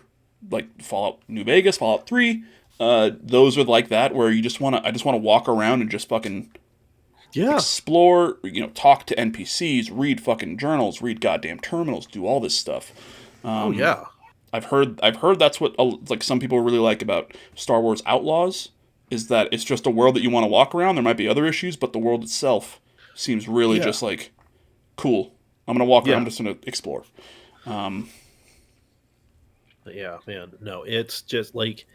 like Fallout New Vegas, Fallout 3, those are like that where I just want to walk around and just fucking yeah. explore, talk to NPCs, read fucking journals, read goddamn terminals, do all this stuff. Oh yeah, I've heard that's what like some people really like about Star Wars Outlaws, is that it's just a world that you want to walk around. There might be other issues, but the world itself seems really yeah, just like cool. I'm gonna walk around. yeah. I'm just gonna explore. Yeah, man. No, it's just like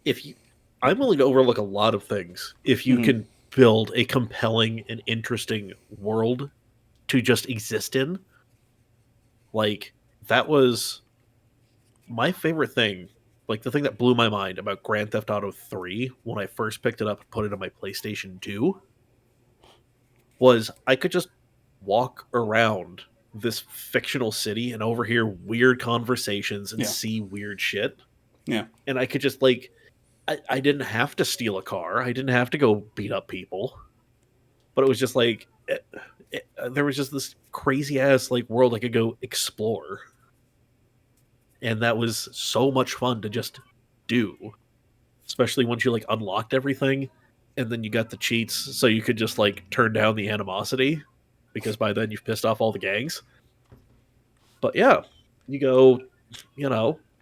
if you I'm willing to overlook a lot of things if you Hmm. can build a compelling and interesting world to just exist in. Like that was my favorite thing. Like the thing that blew my mind about Grand Theft Auto 3 when I first picked it up and put it on my PlayStation 2 was I could just walk around this fictional city and overhear weird conversations and Yeah, see weird shit. yeah, And I could just like I didn't have to steal a car. I didn't have to go beat up people. But it was just like there was just this crazy ass like world I could go explore, and that was so much fun to just do. Especially once you like unlocked everything, and then you got the cheats, so you could just like turn down the animosity because by then you've pissed off all the gangs. But yeah, you go,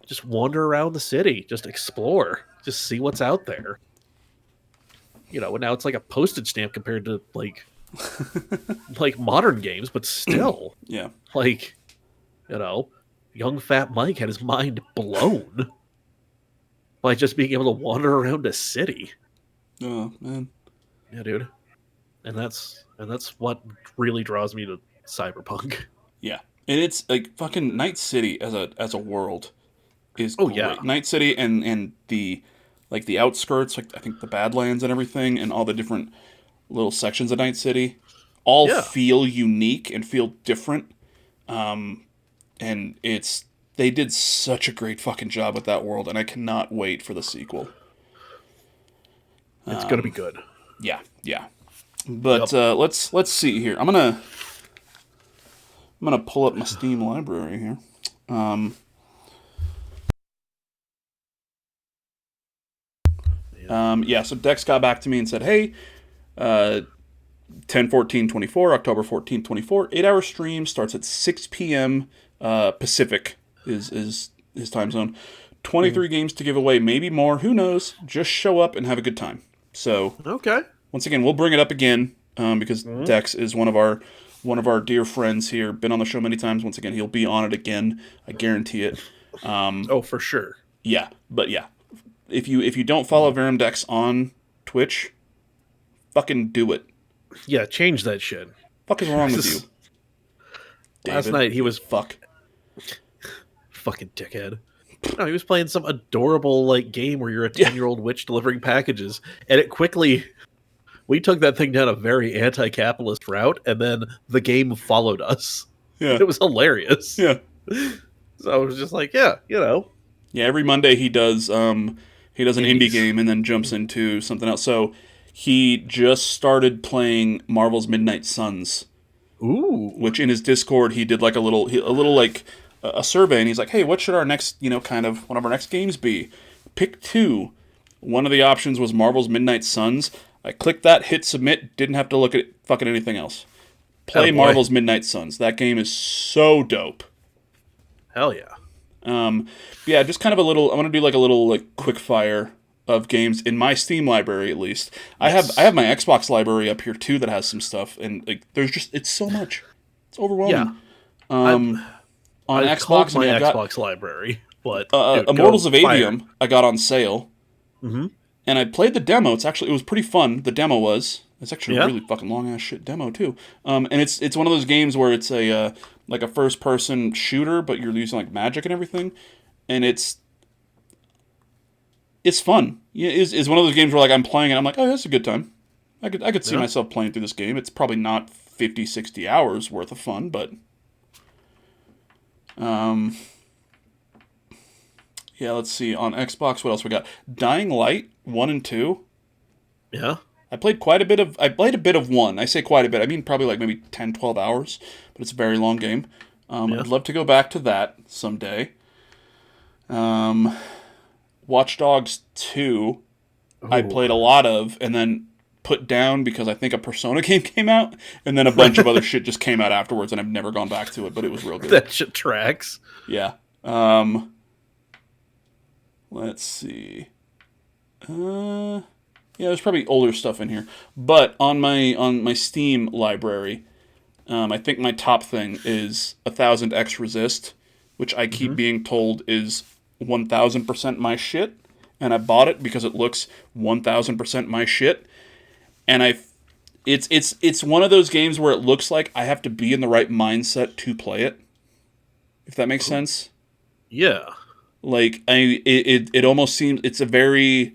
just wander around the city, just explore, just see what's out there. And now it's like a postage stamp compared to like modern games, but still, yeah. like, you know, young fat Mike had his mind blown by just being able to wander around a city. Oh man. Yeah, dude. And that's what really draws me to Cyberpunk. Yeah, and it's like fucking Night City as a world is Oh yeah. great. Night City and the like the outskirts, like I think the Badlands and everything, and all the different little sections of Night City, all Yeah. feel unique and feel different. And they did such a great fucking job with that world, and I cannot wait for the sequel. It's gonna be good. Yeah, yeah. But Yep. let's see here. I'm gonna pull up my Steam library here. Yeah. Yeah, so Dex got back to me and said, hey, 10/14/24, October 14th, 24, 8-hour stream starts at 6 p.m. Pacific is his time zone. 23 games to give away, maybe more, who knows? Just show up and have a good time. So, Okay. once again, we'll bring it up again because Dex is one of our dear friends here. Been on the show many times. Once again, he'll be on it again. I guarantee it. Oh, for sure. Yeah, but yeah, if you don't follow Verum Dex on Twitch, fucking do it. Yeah, change that shit. Fuck is wrong with you, Last David? night he was Fuck. fucking dickhead. No, he was playing some adorable like game where you're a 10-year-old witch delivering packages, and it quickly we took that thing down a very anti-capitalist route, and then the game followed us. Yeah. It was hilarious. Yeah. So I was just like, yeah, Yeah, every Monday he does an indie Indies. game and then jumps into something else. So he just started playing Marvel's Midnight Suns, Ooh. which in his Discord he did like a little like a survey, and he's like, "Hey, what should our next, kind of one of our next games be? Pick two." One of the options was Marvel's Midnight Suns. I clicked that, hit submit, didn't have to look at fucking anything else. Play Attaboy. Marvel's Midnight Suns. That game is so dope. Hell yeah. Yeah, just kind of a little. I want to do like a little like quick fire of games in my Steam library at least. Yes. I have my Xbox library up here too that has some stuff, and like there's just it's so much. It's overwhelming. Yeah. On I called Xbox, my I got Xbox library, but dude, Immortals of fire. Avium. I got on sale, and I played the demo. It was pretty fun. The demo was. It's actually a Yeah. really fucking long ass shit demo too. And it's one of those games where it's a like a first person shooter, but you're using like magic and everything, and it's fun. Yeah, is one of those games where like I'm playing and I'm like, oh, that's a good time. I could see Yeah. myself playing through this game. It's probably not 50, 60 hours worth of fun, but yeah, let's see. On Xbox, what else we got? Dying Light 1 and 2. Yeah. I played a bit of 1. I say quite a bit. I mean probably like maybe 10, 12 hours, but it's a very long game. Yeah. I'd love to go back to that someday. Watch Dogs 2, I Ooh. played a lot of, and then put down because I think a Persona game came out, and then a bunch of other shit just came out afterwards, and I've never gone back to it, but it was real good. That shit tracks. Yeah. Let's see. Yeah, there's probably older stuff in here, but on my Steam library, I think my top thing is 1000X Resist, which I keep being told is 1000% my shit, and I bought it because it looks 1000% my shit, and it's one of those games where it looks like I have to be in the right mindset to play it, if that makes sense. Yeah. Like it almost seems it's a very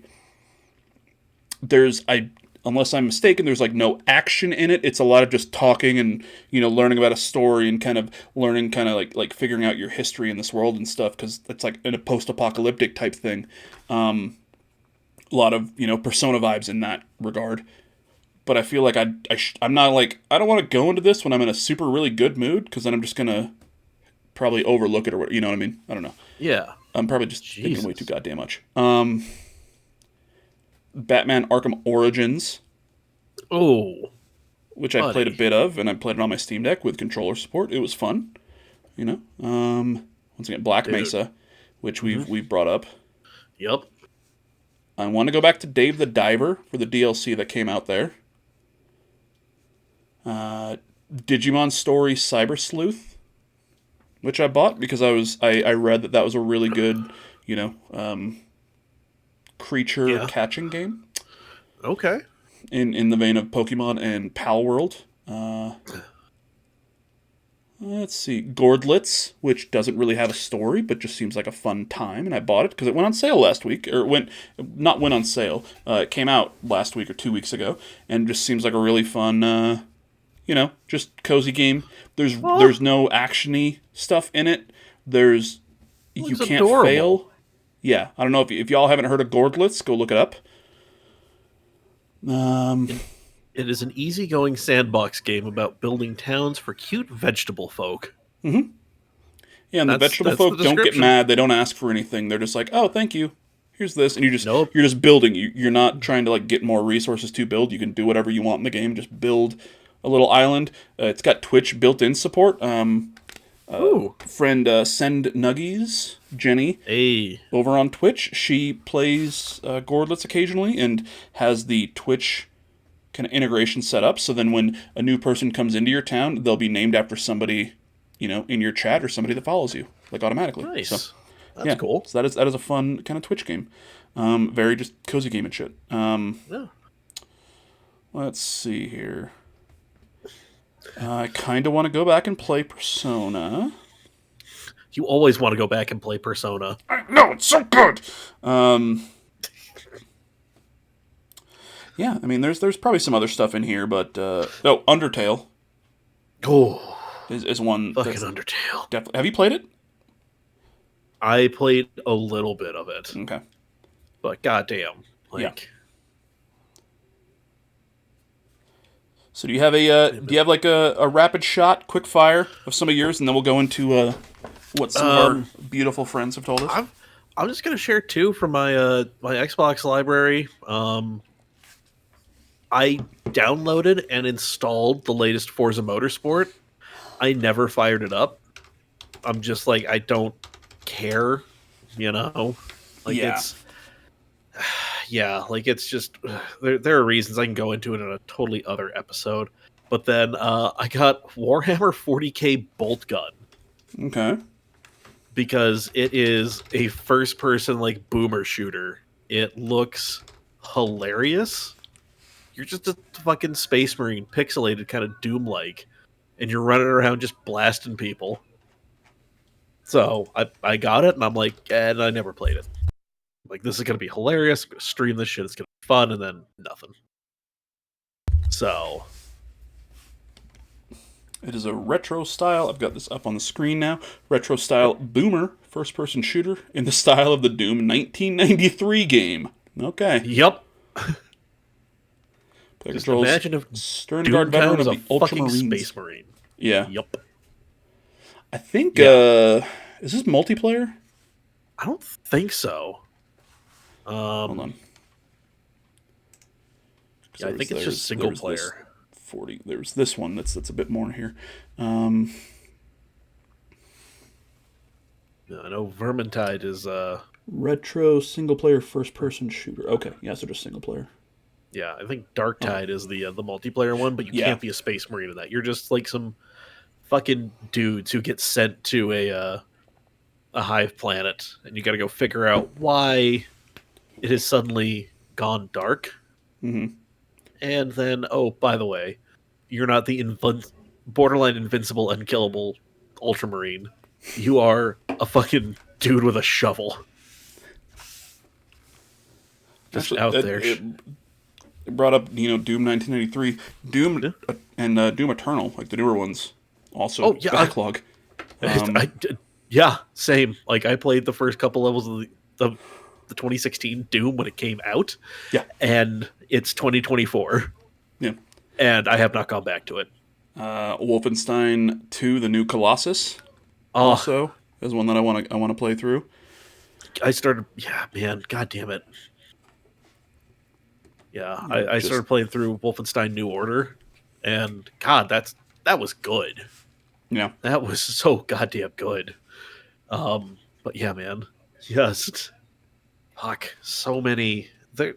unless I'm mistaken, there's like no action in it. It's a lot of just talking and learning about a story and kind of learning like figuring out your history in this world and stuff, because it's like in a post-apocalyptic type thing. A lot of Persona vibes in that regard. But I feel like I'm not like I don't want to go into this when I'm in a super really good mood, because then I'm just gonna probably overlook it or what. You know what I mean? I don't know. Yeah. I'm probably just thinking way Jesus. too goddamn much. Batman Arkham Origins, Oh. which I played a bit of, and I played it on my Steam Deck with controller support. It was fun, Once again, Black Mesa, which we've brought up. Yep. I want to go back to Dave the Diver for the DLC that came out there. Digimon Story Cyber Sleuth, which I bought because I read that was a really good, creature catching game. Okay. in the vein of Pokemon and Pal World. Let's see, Gordlets, which doesn't really have a story, but just seems like a fun time, and I bought it because it went on sale last week, or not went on sale. It came out last week or 2 weeks ago, and just seems like a really fun, just cozy game. There's no actiony stuff in it. You can't adorable. fail. Yeah, I don't know if y'all haven't heard of Gordlets, go look it up. It is an easygoing sandbox game about building towns for cute vegetable folk. Mm-hmm. Yeah, and the vegetable folk don't get mad. They don't ask for anything. They're just like, "Oh, thank you. Here's this," and you're just building. You're not trying to like get more resources to build. You can do whatever you want in the game. Just build a little island. It's got Twitch built-in support. Friend Send Nuggies, Jenny, over on Twitch. She plays Gordlets occasionally and has the Twitch kind of integration set up, so then when a new person comes into your town, they'll be named after somebody, in your chat or somebody that follows you, like automatically. Nice. So, that's cool. So that is a fun kind of Twitch game. Very just cozy game and shit. Let's see here. I kind of want to go back and play Persona. You always want to go back and play Persona. I know, it's so good! Yeah, I mean, there's probably some other stuff in here, but Undertale. Is one. Fucking Undertale. Definitely. Have you played it? I played a little bit of it. Okay. But goddamn, yeah. So do you have a rapid shot, quick fire of some of yours, and then we'll go into what some of our beautiful friends have told us? I'm just gonna share two from my my Xbox library. I downloaded and installed the latest Forza Motorsport. I never fired it up. I'm just like, I don't care, it's it's just there are reasons I can go into it in a totally other episode. But then I got Warhammer 40k Bolt Gun. Okay. Because it is a first person like boomer shooter. It looks hilarious. You're just a fucking space marine, pixelated, kind of Doom-like, and you're running around just blasting people. So I got it, and I'm like, and I never played it. Like, this is gonna be hilarious. I'm gonna stream this shit. It's gonna be fun, and then nothing. So it is a retro style. I've got this up on the screen now. Retro style boomer first-person shooter in the style of the Doom 1993 game. Okay. Yep. Just imagine if Sterngard veteran of the Ultramarines. Space Marine. Yeah. Yep. I think, is this multiplayer? I don't think so. Hold on. Yeah, I think it's just single player. 40. There's this one that's a bit more here. I know Vermintide is retro single player first person shooter. Okay, yeah, so just single player. Yeah, I think Darktide is the multiplayer one, but you can't be a space marine in that. You're just like some fucking dudes who get sent to a hive planet, and you got to go figure out why it has suddenly gone dark. Mm-hmm. And then, oh, by the way, you're not the borderline invincible, unkillable Ultramarine. You are a fucking dude with a shovel. Just out there. It brought up, Doom 1993, Doom and Doom Eternal, like the newer ones. Also, Backlog. Same. Like, I played the first couple levels of the 2016 Doom when it came out. Yeah. And it's 2024. Yeah. And I have not gone back to it. Wolfenstein 2, The New Colossus, also is one that I want to play through. I started, god damn it. Yeah, I started playing through Wolfenstein New Order, and God, that was good. Yeah, that was so goddamn good. But yeah, man, just so many. The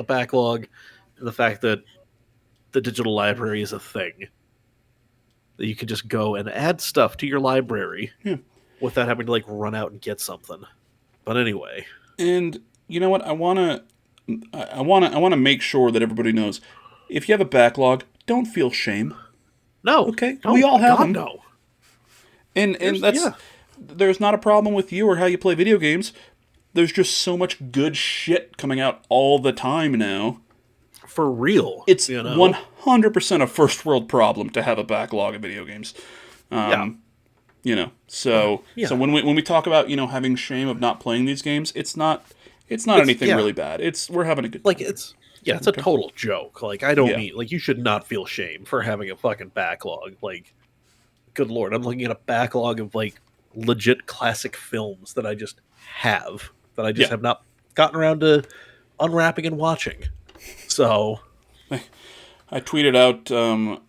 backlog, and the fact that the digital library is a thing that you can just go and add stuff to your library without having to like run out and get something. But anyway, and you know what, I want I want to make sure that everybody knows, if you have a backlog, don't feel shame. No. Okay, Oh, we all have God, them, no. and that's Yeah. there's not a problem with you or how you play video games. There's just so much good shit coming out all the time now. For real. It's You know? 100% a first world problem to have a backlog of video games. Yeah. So Yeah. when we talk about having shame of not playing these games, it's not anything Yeah. really bad. We're having a good Like, time. it's a total joke. Like, I don't Yeah. mean, like, you should not feel shame for having a fucking backlog. Like, good lord, I'm looking at a backlog of, like, legit classic films that I just have, that I just Yeah. have not gotten around to unwrapping and watching. So, I tweeted out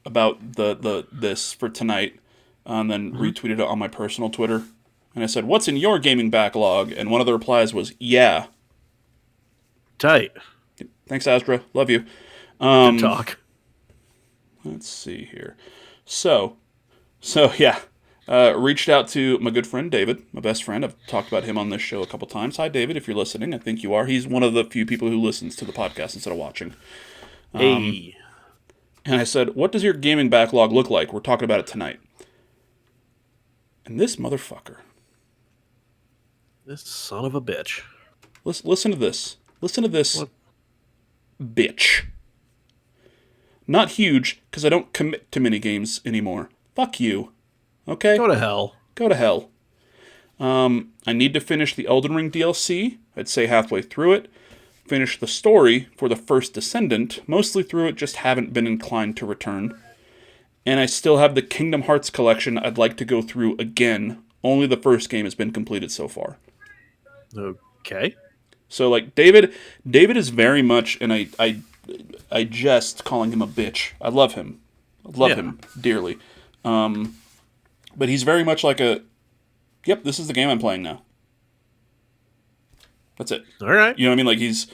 about the this for tonight, and then retweeted it on my personal Twitter, and I said, "What's in your gaming backlog?" And one of the replies was, "Yeah." tight. Thanks, Astra. Love you. Good talk. Let's see here. So yeah. Reached out to my good friend David, my best friend. I've talked about him on this show a couple times. Hi, David, if you're listening. I think you are. He's one of the few people who listens to the podcast instead of watching. Hey. And I said, "What does your gaming backlog look like? We're talking about it tonight." And this motherfucker. This son of a bitch. Listen to this. Listen to this What? bitch. Not huge, because I don't commit to mini games anymore. Fuck you. Okay? Go to hell. Go to hell. I need to finish the Elden Ring DLC. I'd say halfway through it. Finish the story for the First Descendant. Mostly through it, just haven't been inclined to return. And I still have the Kingdom Hearts collection I'd like to go through again. Only the first game has been completed so far. Okay. So, like, David is very much, and I jest calling him a bitch. I love him. I love him dearly. But he's very much like yep, this is the game I'm playing now. That's it. All right. You know what I mean? Like, he's,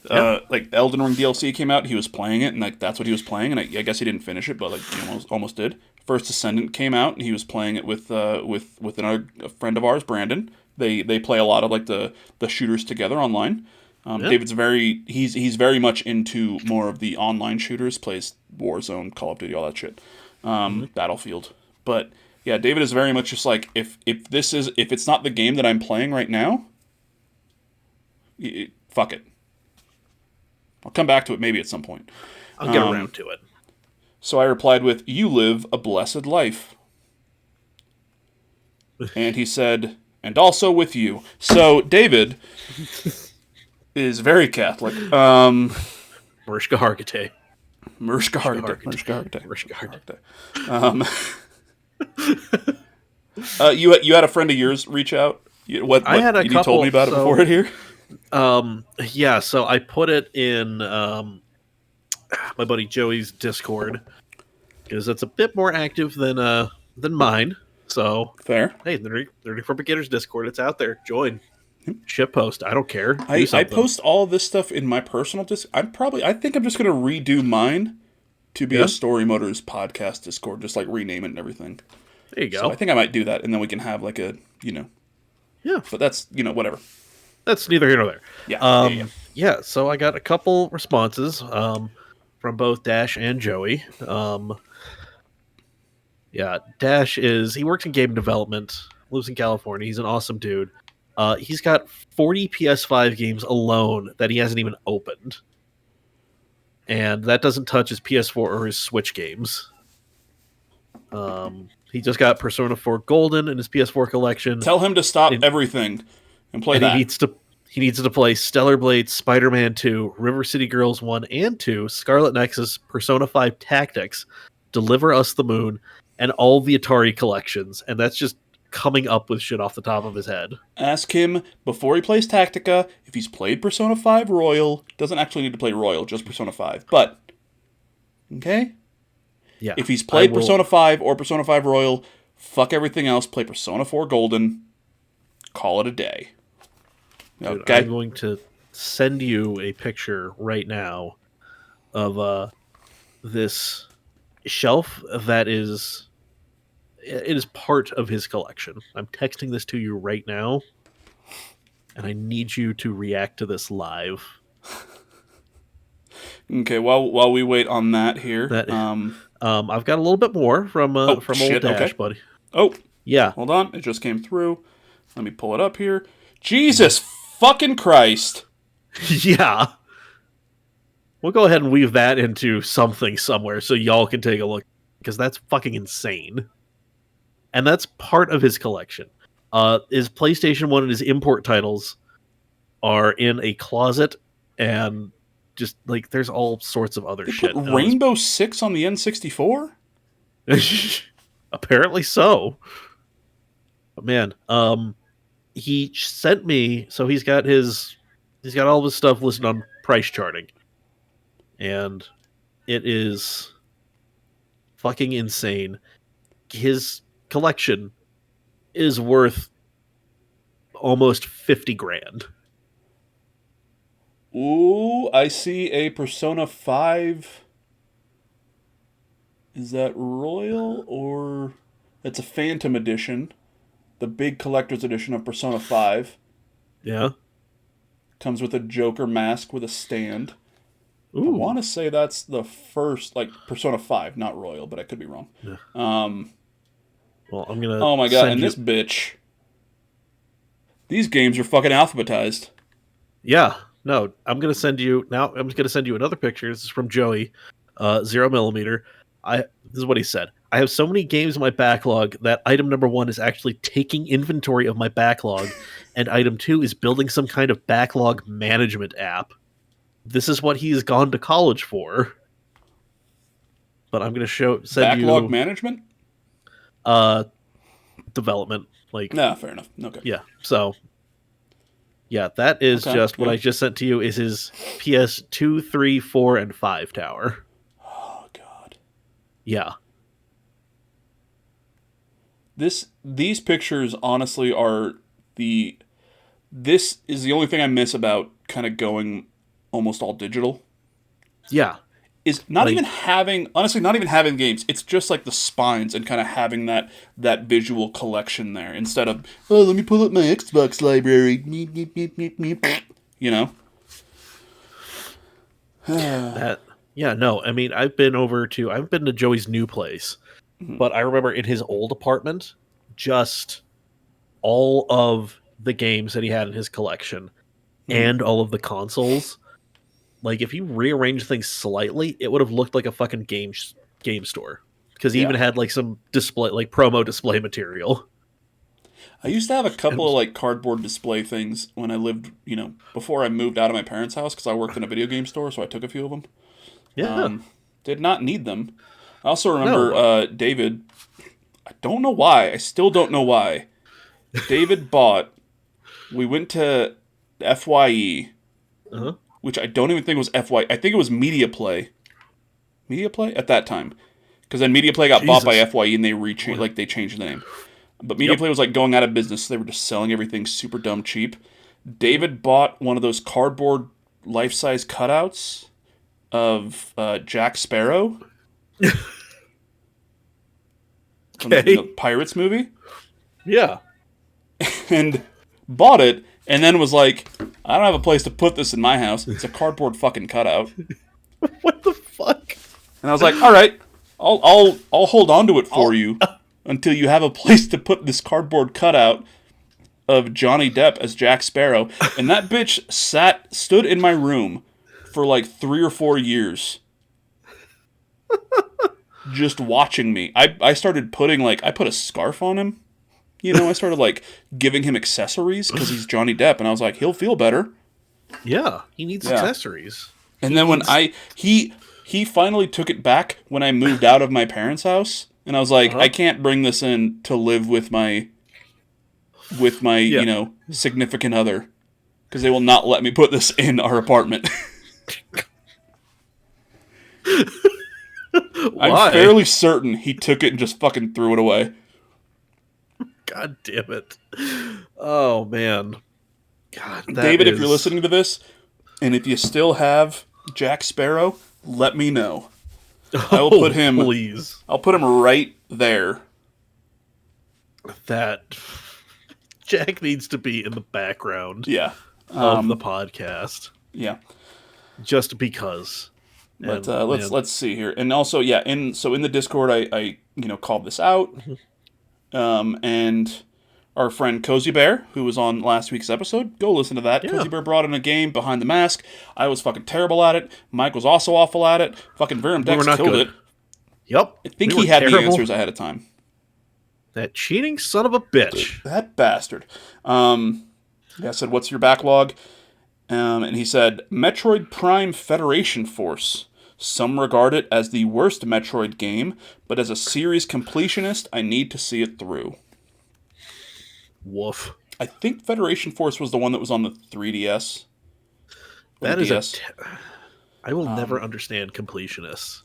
like, Elden Ring DLC came out, he was playing it, and, like, that's what he was playing, and I guess he didn't finish it, but, like, he almost did. First Descendant came out, and he was playing it with another friend of ours, Brandon. They play a lot of, like, the shooters together online. David's he's very much into more of the online shooters, plays Warzone, Call of Duty, all that shit. Battlefield. But yeah, David is very much just like, if it's not the game that I'm playing right now, fuck it. I'll come back to it maybe at some point. I'll get around to it. So I replied with, "You live a blessed life." And he said, "And also with you." So David is very Catholic. Mariska Hargitay. Mariska Hargitay. You had a friend of yours reach out. I had a you couple, told me about it before it here. Yeah, so I put it in my buddy Joey's Discord because it's a bit more active than mine. So Fair. hey, the Nerdy for Beginners Discord, it's out there. Join. Shit post. I don't care. I post all of this stuff in my personal Discord. I think I'm just gonna redo mine to be a Story Motors podcast Discord, just like rename it and everything. There you go. So I think I might do that, and then we can have like a Yeah. But that's whatever. That's neither here nor there. Yeah. Yeah, so I got a couple responses from both Dash and Joey. Yeah, Dash he works in game development, lives in California. He's an awesome dude. He's got 40 PS5 games alone that he hasn't even opened. And that doesn't touch his PS4 or his Switch games. He just got Persona 4 Golden in his PS4 collection. Tell him to stop everything and play that. He needs to play Stellar Blade, Spider-Man 2, River City Girls 1 and 2, Scarlet Nexus, Persona 5 Tactics, Deliver Us the Moon, and all the Atari collections. And that's just coming up with shit off the top of his head. Ask him before he plays Tactica if he's played Persona 5 Royal. Doesn't actually need to play Royal, just Persona 5. But, okay? Yeah. If he's played Persona 5 or Persona 5 Royal, fuck everything else, play Persona 4 Golden, call it a day. Dude, okay? I'm going to send you a picture right now of this shelf that is... It is part of his collection. I'm texting this to you right now, and I need you to react to this live. Okay, while we wait on that here. That I've got a little bit more from old Shit. Dash, Okay. buddy. Oh, Yeah, hold on. It just came through. Let me pull it up here. Jesus fucking Christ. yeah. We'll go ahead and weave that into something somewhere so y'all can take a look, because that's fucking insane. And that's part of his collection. His PlayStation 1 and his import titles are in a closet, and just like there's all sorts of other They put shit. Rainbow Six on the N64? Apparently so. But man, he sent me, so he's got all of his stuff listed on price charting. And it is fucking insane. His collection is worth almost 50 grand. Ooh, I see a Persona 5. Is that Royal or... It's a Phantom Edition. The big collector's edition of Persona 5. Yeah. Comes with a Joker mask with a stand. Ooh. I want to say that's the first, like, Persona 5, not Royal, but I could be wrong. Yeah. Well, I'm gonna. Oh my god, and this bitch. These games are fucking alphabetized. Yeah. No, I'm gonna send you now. I'm just gonna send you another picture. This is from Joey, 0mm. This is what he said. I have so many games in my backlog that item number 1 is actually taking inventory of my backlog, and item 2 is building some kind of backlog management app. This is what he's gone to college for. But I'm gonna send Backlog you management? Development. Like, Nah, fair enough. Okay. yeah. So yeah, that is Okay, just what yeah. I just sent to you is his PS2, 3, 4, and 5 tower. Oh god. Yeah. These pictures honestly are this is the only thing I miss about kind of going almost all digital. Yeah. Is not Like- even having games. It's just like the spines and kind of having that visual collection there instead of, oh, let me pull up my Xbox library. Meep, meep, meep, meep, meep. You know? Yeah, no. I mean, I've been to Joey's new place. But I remember in his old apartment, just all of the games that he had in his collection and all of the consoles. Like, if you rearrange things slightly, it would have looked like a fucking game store. Because he even had like some display, like promo display material. I used to have a couple of like cardboard display things when I lived, before I moved out of my parents' house because I worked in a video game store, so I took a few of them. Yeah. Did not need them. I also remember David. I don't know why. I still don't know why. David bought. We went to FYE, which I don't even think was FYE. I think it was Media Play. Media Play at that time, because then Media Play got bought by FYE and they changed the name. But Media Play was like going out of business, so they were just selling everything super dumb cheap. David bought one of those cardboard life-size cutouts of Jack Sparrow. From the Pirates movie. Yeah. And bought it, and then was like, I don't have a place to put this in my house. It's a cardboard fucking cutout. What the fuck? And I was like, all right, I'll hold on to it for you until you have a place to put this cardboard cutout of Johnny Depp as Jack Sparrow. And that bitch stood in my room for like 3 or 4 years. Just watching me. I started putting I put a scarf on him. I started giving him accessories because he's Johnny Depp, and I was like, he'll feel better. Yeah, he needs accessories. And then when he finally took it back when I moved out of my parents' house, and I was like, I can't bring this in to live with my significant other because they will not let me put this in our apartment. I'm fairly certain he took it and just fucking threw it away. God damn it. Oh, man. God, David, if you're listening to this, and if you still have Jack Sparrow, let me know. I will put him. Please. I'll put him right there. That Jack needs to be in the background of the podcast. Yeah. Just because. But And man, let's see here, and also in the Discord, I called this out, and our friend Cozy Bear, who was on last week's episode, go listen to that. yeah, Cozy Bear brought in a game, Behind the Mask. I was fucking terrible at it. Mike was also awful at it. Fucking Verum we were Dex not killed good. it. Yep, I think we were he had the terrible. answers ahead of time. That cheating son of a bitch. That bastard. I said, what's your backlog? And he said, Metroid Prime Federation Force. Some regard it as the worst Metroid game, but as a series completionist, I need to see it through. Woof. I think Federation Force was the one that was on the 3DS. That is I will never understand completionists.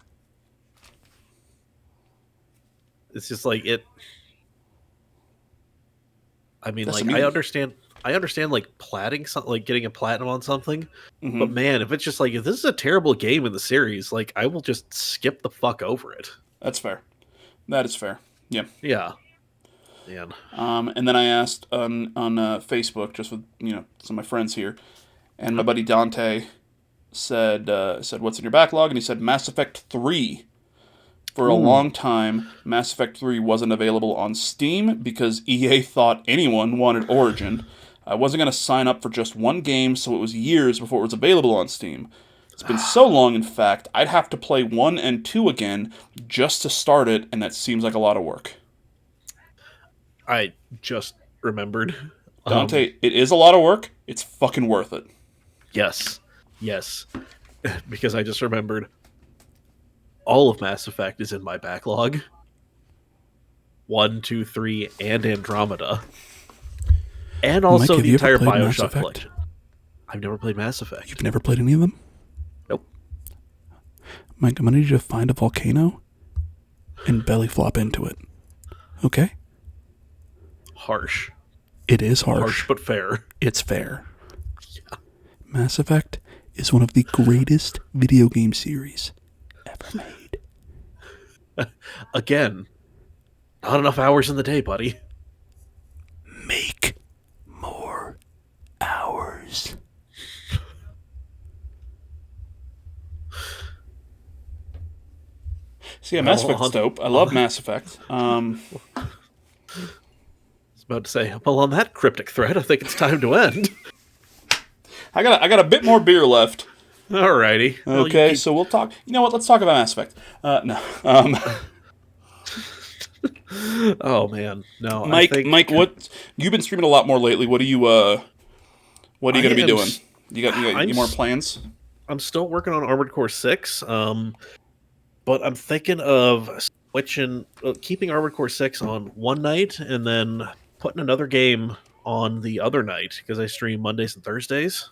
It's just like it. I mean, like I understand like platting something, like getting a platinum on something. Mm-hmm. But man, if it's just like if this is a terrible game in the series, like I will just skip the fuck over it. That's fair. That is fair. Yeah. Yeah. Man. And then I asked on Facebook, just with some of my friends here, and my buddy Dante said what's in your backlog, and he said Mass Effect 3. For a long time, Mass Effect 3 wasn't available on Steam because EA thought anyone wanted Origin. I wasn't going to sign up for just one game, so it was years before it was available on Steam. It's been so long, in fact, I'd have to play 1 and 2 again just to start it, and that seems like a lot of work. I just remembered. Dante, it is a lot of work. It's fucking worth it. Yes. Because I just remembered all of Mass Effect is in my backlog. 1, 2, 3, and Andromeda. And also Mike, the entire BioShock collection. I've never played Mass Effect. You've never played any of them? Nope. Mike, I'm going to need you to find a volcano and belly flop into it. Okay? Harsh. It is harsh. Harsh but fair. It's fair. Yeah. Mass Effect is one of the greatest video game series ever made. Again, not enough hours in the day, buddy. Make more hours. See, Mass Effect's dope. I love Mass Effect. I was about to say, well, on that cryptic thread, I think it's time to end. I got a bit more beer left. Alrighty. Okay, so we'll talk. You know what? Let's talk about Mass Effect. No. Oh man, no. Mike, what you've been streaming a lot more lately? What are you going to be doing? You got any more plans? I'm still working on Armored Core 6, but I'm thinking of keeping Armored Core 6 on one night and then putting another game on the other night because I stream Mondays and Thursdays.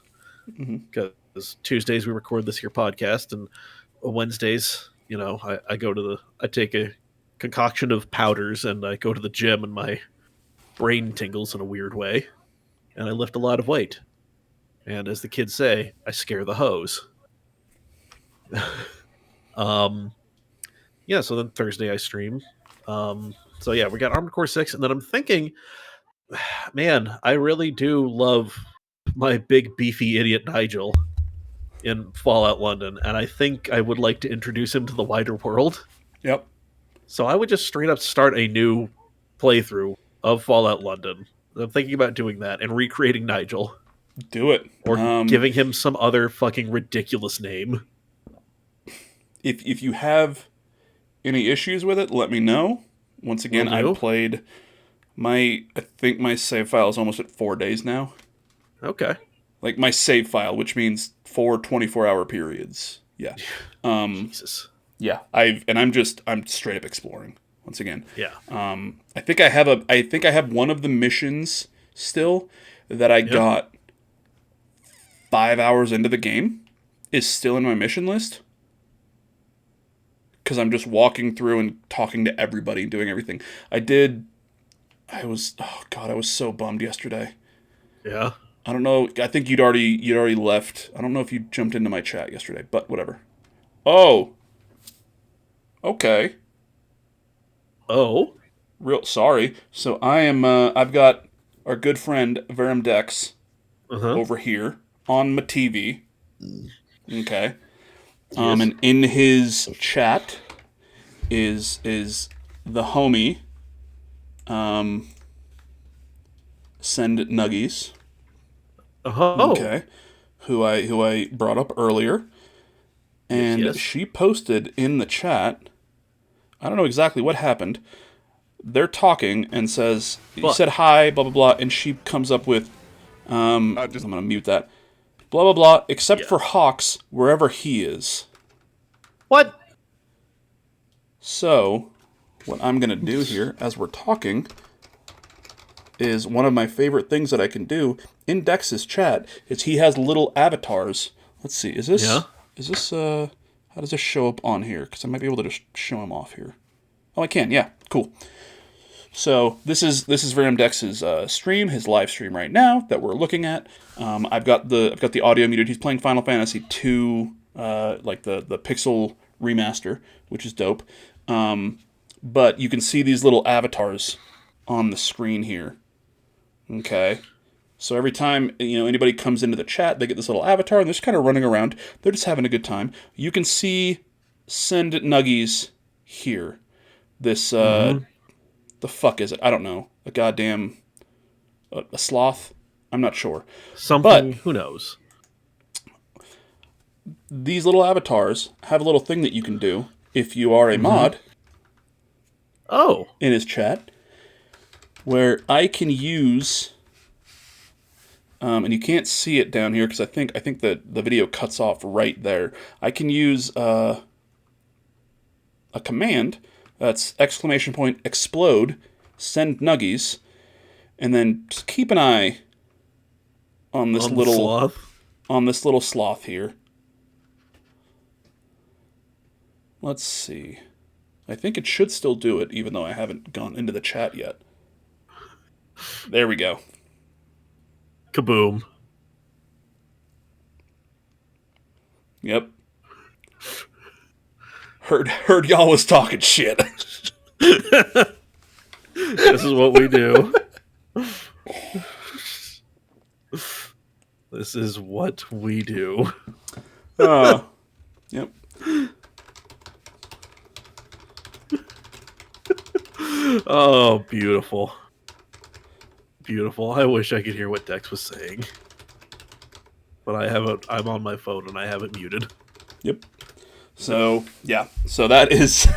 Because Tuesdays we record this here podcast, and Wednesdays, I take a concoction of powders and I go to the gym and my brain tingles in a weird way, and I lift a lot of weight. And as the kids say, I scare the hoes. So then Thursday I stream. So yeah, we got Armored Core 6, and then I'm thinking, man, I really do love my big beefy idiot Nigel in Fallout London, and I think I would like to introduce him to the wider world. Yep. So I would just straight up start a new playthrough of Fallout London. I'm thinking about doing that and recreating Nigel. Do it. Or giving him some other fucking ridiculous name. If you have any issues with it, let me know. Once again, I played I think my save file is almost at 4 days now. Okay. Like my save file, which means 4 24-hour periods. Yeah. Jesus. Yeah. I'm straight up exploring once again. Yeah. I think I have one of the missions still that I got 5 hours into the game is still in my mission list. Because I'm just walking through and talking to everybody and doing everything. I was so bummed yesterday. Yeah. I don't know. I think you'd already left. I don't know if you jumped into my chat yesterday, but whatever. Oh. Okay. Oh. Real sorry. So I've got our good friend Verum Dex over here on my TV. Okay. Yes. And in his chat is the homie, Send Nuggies. Oh. Okay, who I brought up earlier, and Yes. she posted in the chat. I don't know exactly what happened. They're talking and says, "You said hi, blah blah blah," and she comes up with, I'm gonna mute that. Blah blah blah. Except for Hawks, wherever he is. What? So, what I'm gonna do here, as we're talking, is one of my favorite things that I can do in Dex's chat is he has little avatars. Let's see, is this how does this show up on here? Because I might be able to just show him off here. Oh, I can. Yeah, cool. So this is Random Dex's stream, his live stream right now that we're looking at. I've got the audio muted. He's playing Final Fantasy II, like the Pixel remaster, which is dope. But you can see these little avatars on the screen here. Okay. So every time anybody comes into the chat, they get this little avatar and they're just kind of running around. They're just having a good time. You can see Send Nuggies here. This the fuck is it? I don't know. A goddamn a sloth? I'm not sure. Something. Who knows? These little avatars have a little thing that you can do if you are a mod. Oh. In his chat, where I can use, and you can't see it down here because I think that the video cuts off right there. I can use a command that's !explode Send Nuggies, and then just keep an eye on this little sloth here. Let's see. I think it should still do it, even though I haven't gone into the chat yet. There we go. Kaboom. Yep. Heard y'all was talking shit. This is what we do. This is what we do. Yep. Oh, beautiful. Beautiful. I wish I could hear what Dex was saying. But I'm on my phone and I have it muted. Yep. So, yeah. So that is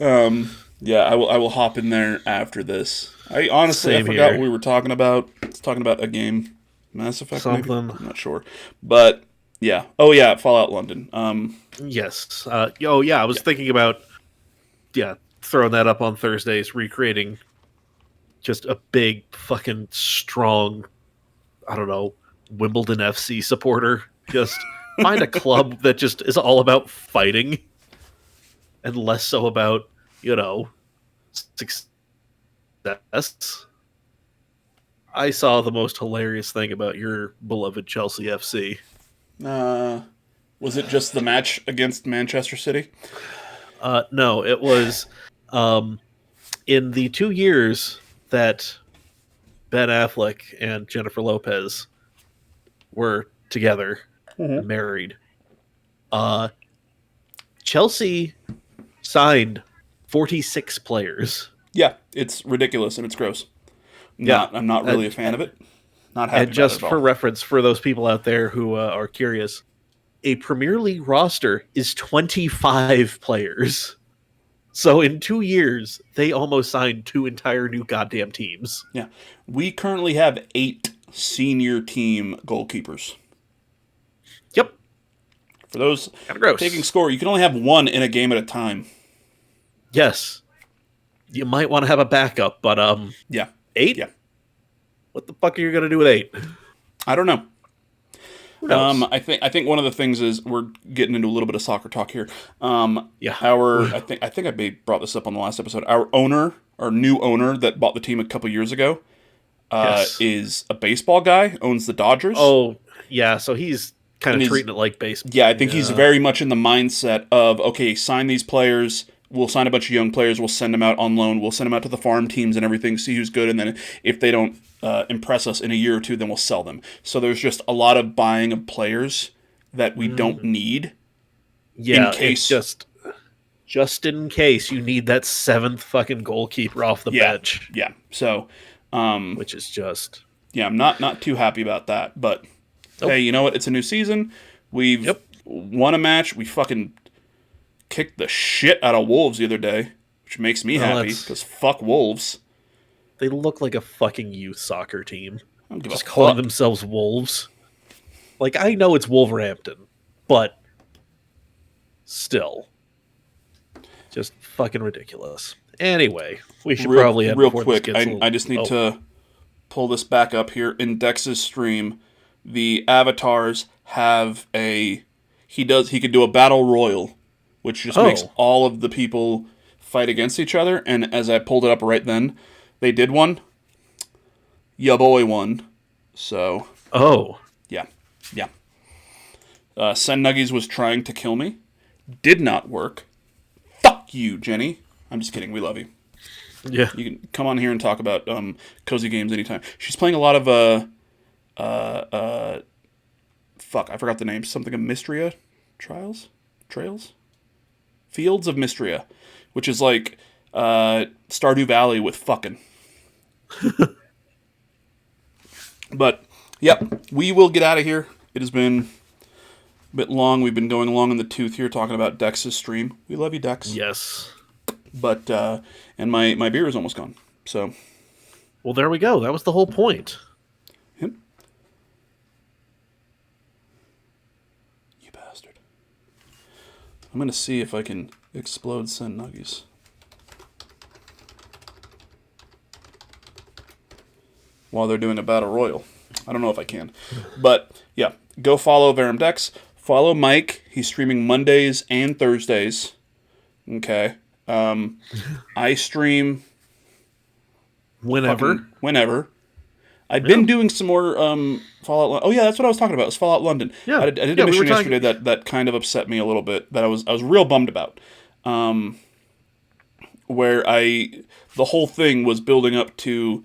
yeah, I will hop in there after this. I honestly forgot what we were talking about. It's talking about a game. Mass Effect something. Maybe? I'm not sure. But yeah. Oh yeah, Fallout London. Yes. I was thinking about throwing that up on Thursdays, recreating just a big fucking strong, I don't know, Wimbledon FC supporter. Just find a club that just is all about fighting and less so about, success. I saw the most hilarious thing about your beloved Chelsea FC. Was it just the match against Manchester City? No, it was in the 2 years that Ben Affleck and Jennifer Lopez were together and married. Chelsea signed 46 players. Yeah, it's ridiculous and it's gross. I'm not really a fan of it. Not happy. And just for reference, for those people out there who are curious, a Premier League roster is 25 players. So in 2 years, they almost signed 2 entire new goddamn teams. Yeah. We currently have 8 senior team goalkeepers. Yep. For those gross. Taking score, you can only have 1 in a game at a time. Yes. You might want to have a backup, but yeah. 8? Yeah. What the fuck are you going to do with 8? I don't know. Who knows? I think one of the things is we're getting into a little bit of soccer talk here. Yeah. I think I brought this up on the last episode. Our new owner that bought the team a couple years ago, is a baseball guy, owns the Dodgers. Oh, yeah, so he's kind of treating it like baseball. Yeah, I think he's very much in the mindset of, okay, sign these players, we'll sign a bunch of young players, we'll send them out on loan, we'll send them out to the farm teams and everything, see who's good, and then if they don't impress us in a year or two, then we'll sell them. So there's just a lot of buying of players that we don't need. Yeah, in case. it's just in case you need that 7th fucking goalkeeper off the bench. Yeah. So, which is just... Yeah, I'm not too happy about that. But, hey, you know what? It's a new season. We've won a match. We fucking kicked the shit out of Wolves the other day, which makes me happy, because fuck Wolves. They look like a fucking youth soccer team. I don't give just a calling fuck. themselves Wolves. Like, I know it's Wolverhampton, but still. Just fucking ridiculous. Anyway, we should probably have real quick. I just need to pull this back up here. In Dex's stream, the avatars have he could do a battle royal, which just makes all of the people fight against each other. And as I pulled it up right then, they did one. Ya boy won. So. Yeah. Sen Nuggies was trying to kill me. Did not work. Fuck you, Jenny. I'm just kidding. We love you. Yeah. You can come on here and talk about cozy games anytime. She's playing a lot of fuck, I forgot the name. Something of Mystria Trails? Fields of Mystria, which is like Stardew Valley with fucking. But, yep, we will get out of here. It has been a bit long. We've been going along in the tooth here talking about Dex's stream. We love you, Dex. Yes. But, and my beer is almost gone, so. Well, there we go. That was the whole point. Yep. You bastard. I'm going to see if I can explode Sen Nuggies. While they're doing a battle royal. I don't know if I can. But, yeah. Go follow Verum Dex. Follow Mike. He's streaming Mondays and Thursdays. Okay. I stream... Whenever. I've been doing some more Fallout... Oh, yeah, that's what I was talking about. It was Fallout London. Yeah. I did a mission yesterday that kind of upset me a little bit. That I was real bummed about. Where the whole thing was building up to...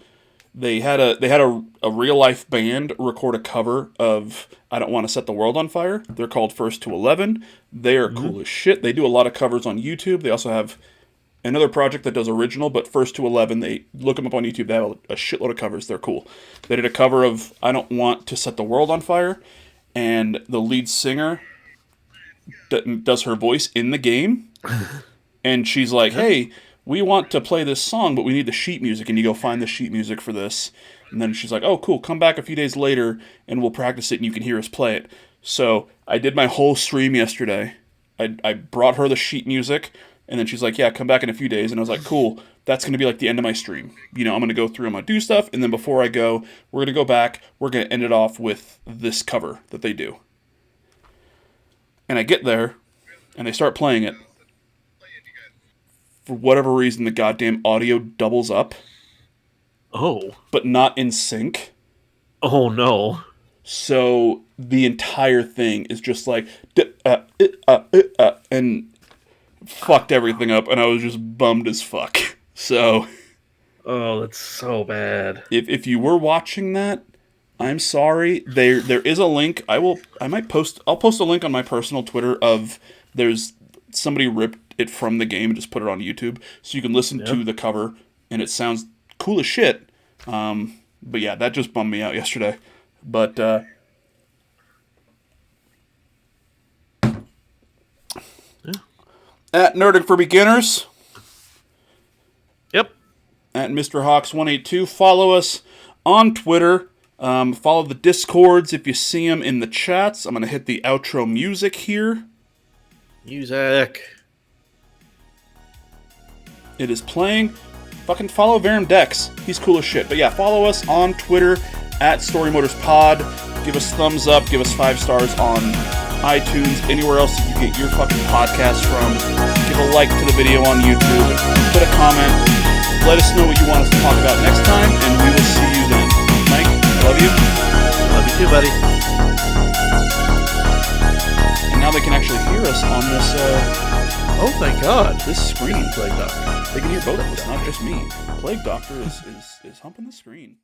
They had a real life band record a cover of I Don't Want to Set the World on Fire. They're called First to 11. They are cool as shit. They do a lot of covers on YouTube. They also have another project that does original, but First to 11, they look them up on YouTube. They have a shitload of covers. They're cool. They did a cover of I Don't Want to Set the World on Fire, and the lead singer does her voice in the game, and she's like, hey, we want to play this song, but we need the sheet music, and you go find the sheet music for this. And then she's like, oh, cool, come back a few days later, and we'll practice it, and you can hear us play it. So I did my whole stream yesterday. I brought her the sheet music, and then she's like, yeah, come back in a few days. And I was like, cool, that's going to be like the end of my stream. You know, I'm going to go through, I'm going to do stuff, and then before I go, we're going to go back, we're going to end it off with this cover that they do. And I get there, and they start playing it. For whatever reason, the goddamn audio doubles up. Oh. But not in sync. Oh, no. So the entire thing is just like... and fucked everything up, and I was just bummed as fuck. So... Oh, that's so bad. If you were watching that, I'm sorry. There is a link. I'll post a link on my personal Twitter of... There's... Somebody ripped it from the game and just put it on YouTube, so you can listen to the cover, and it sounds cool as shit. But yeah, that just bummed me out yesterday. But at Nerding for Beginners, yep, at Mr. Hawks 182, follow us on Twitter. Follow the Discords if you see them in the chats. I'm gonna hit the outro music here. Music. It is playing. Fucking follow Verum Dex. He's cool as shit. But yeah, follow us on Twitter at StoryMotorsPod. Give us thumbs up. Give us 5 stars on iTunes. Anywhere else that you get your fucking podcast from. Give a like to the video on YouTube. Put a comment. Let us know what you want us to talk about next time. And we will see you then. Mike, I love you. Love you too, buddy. And now they can actually hear us on this... Oh, thank God. This screen. Plague Doctor. They can hear both of us, not just me. Plague Doctor is humping the screen.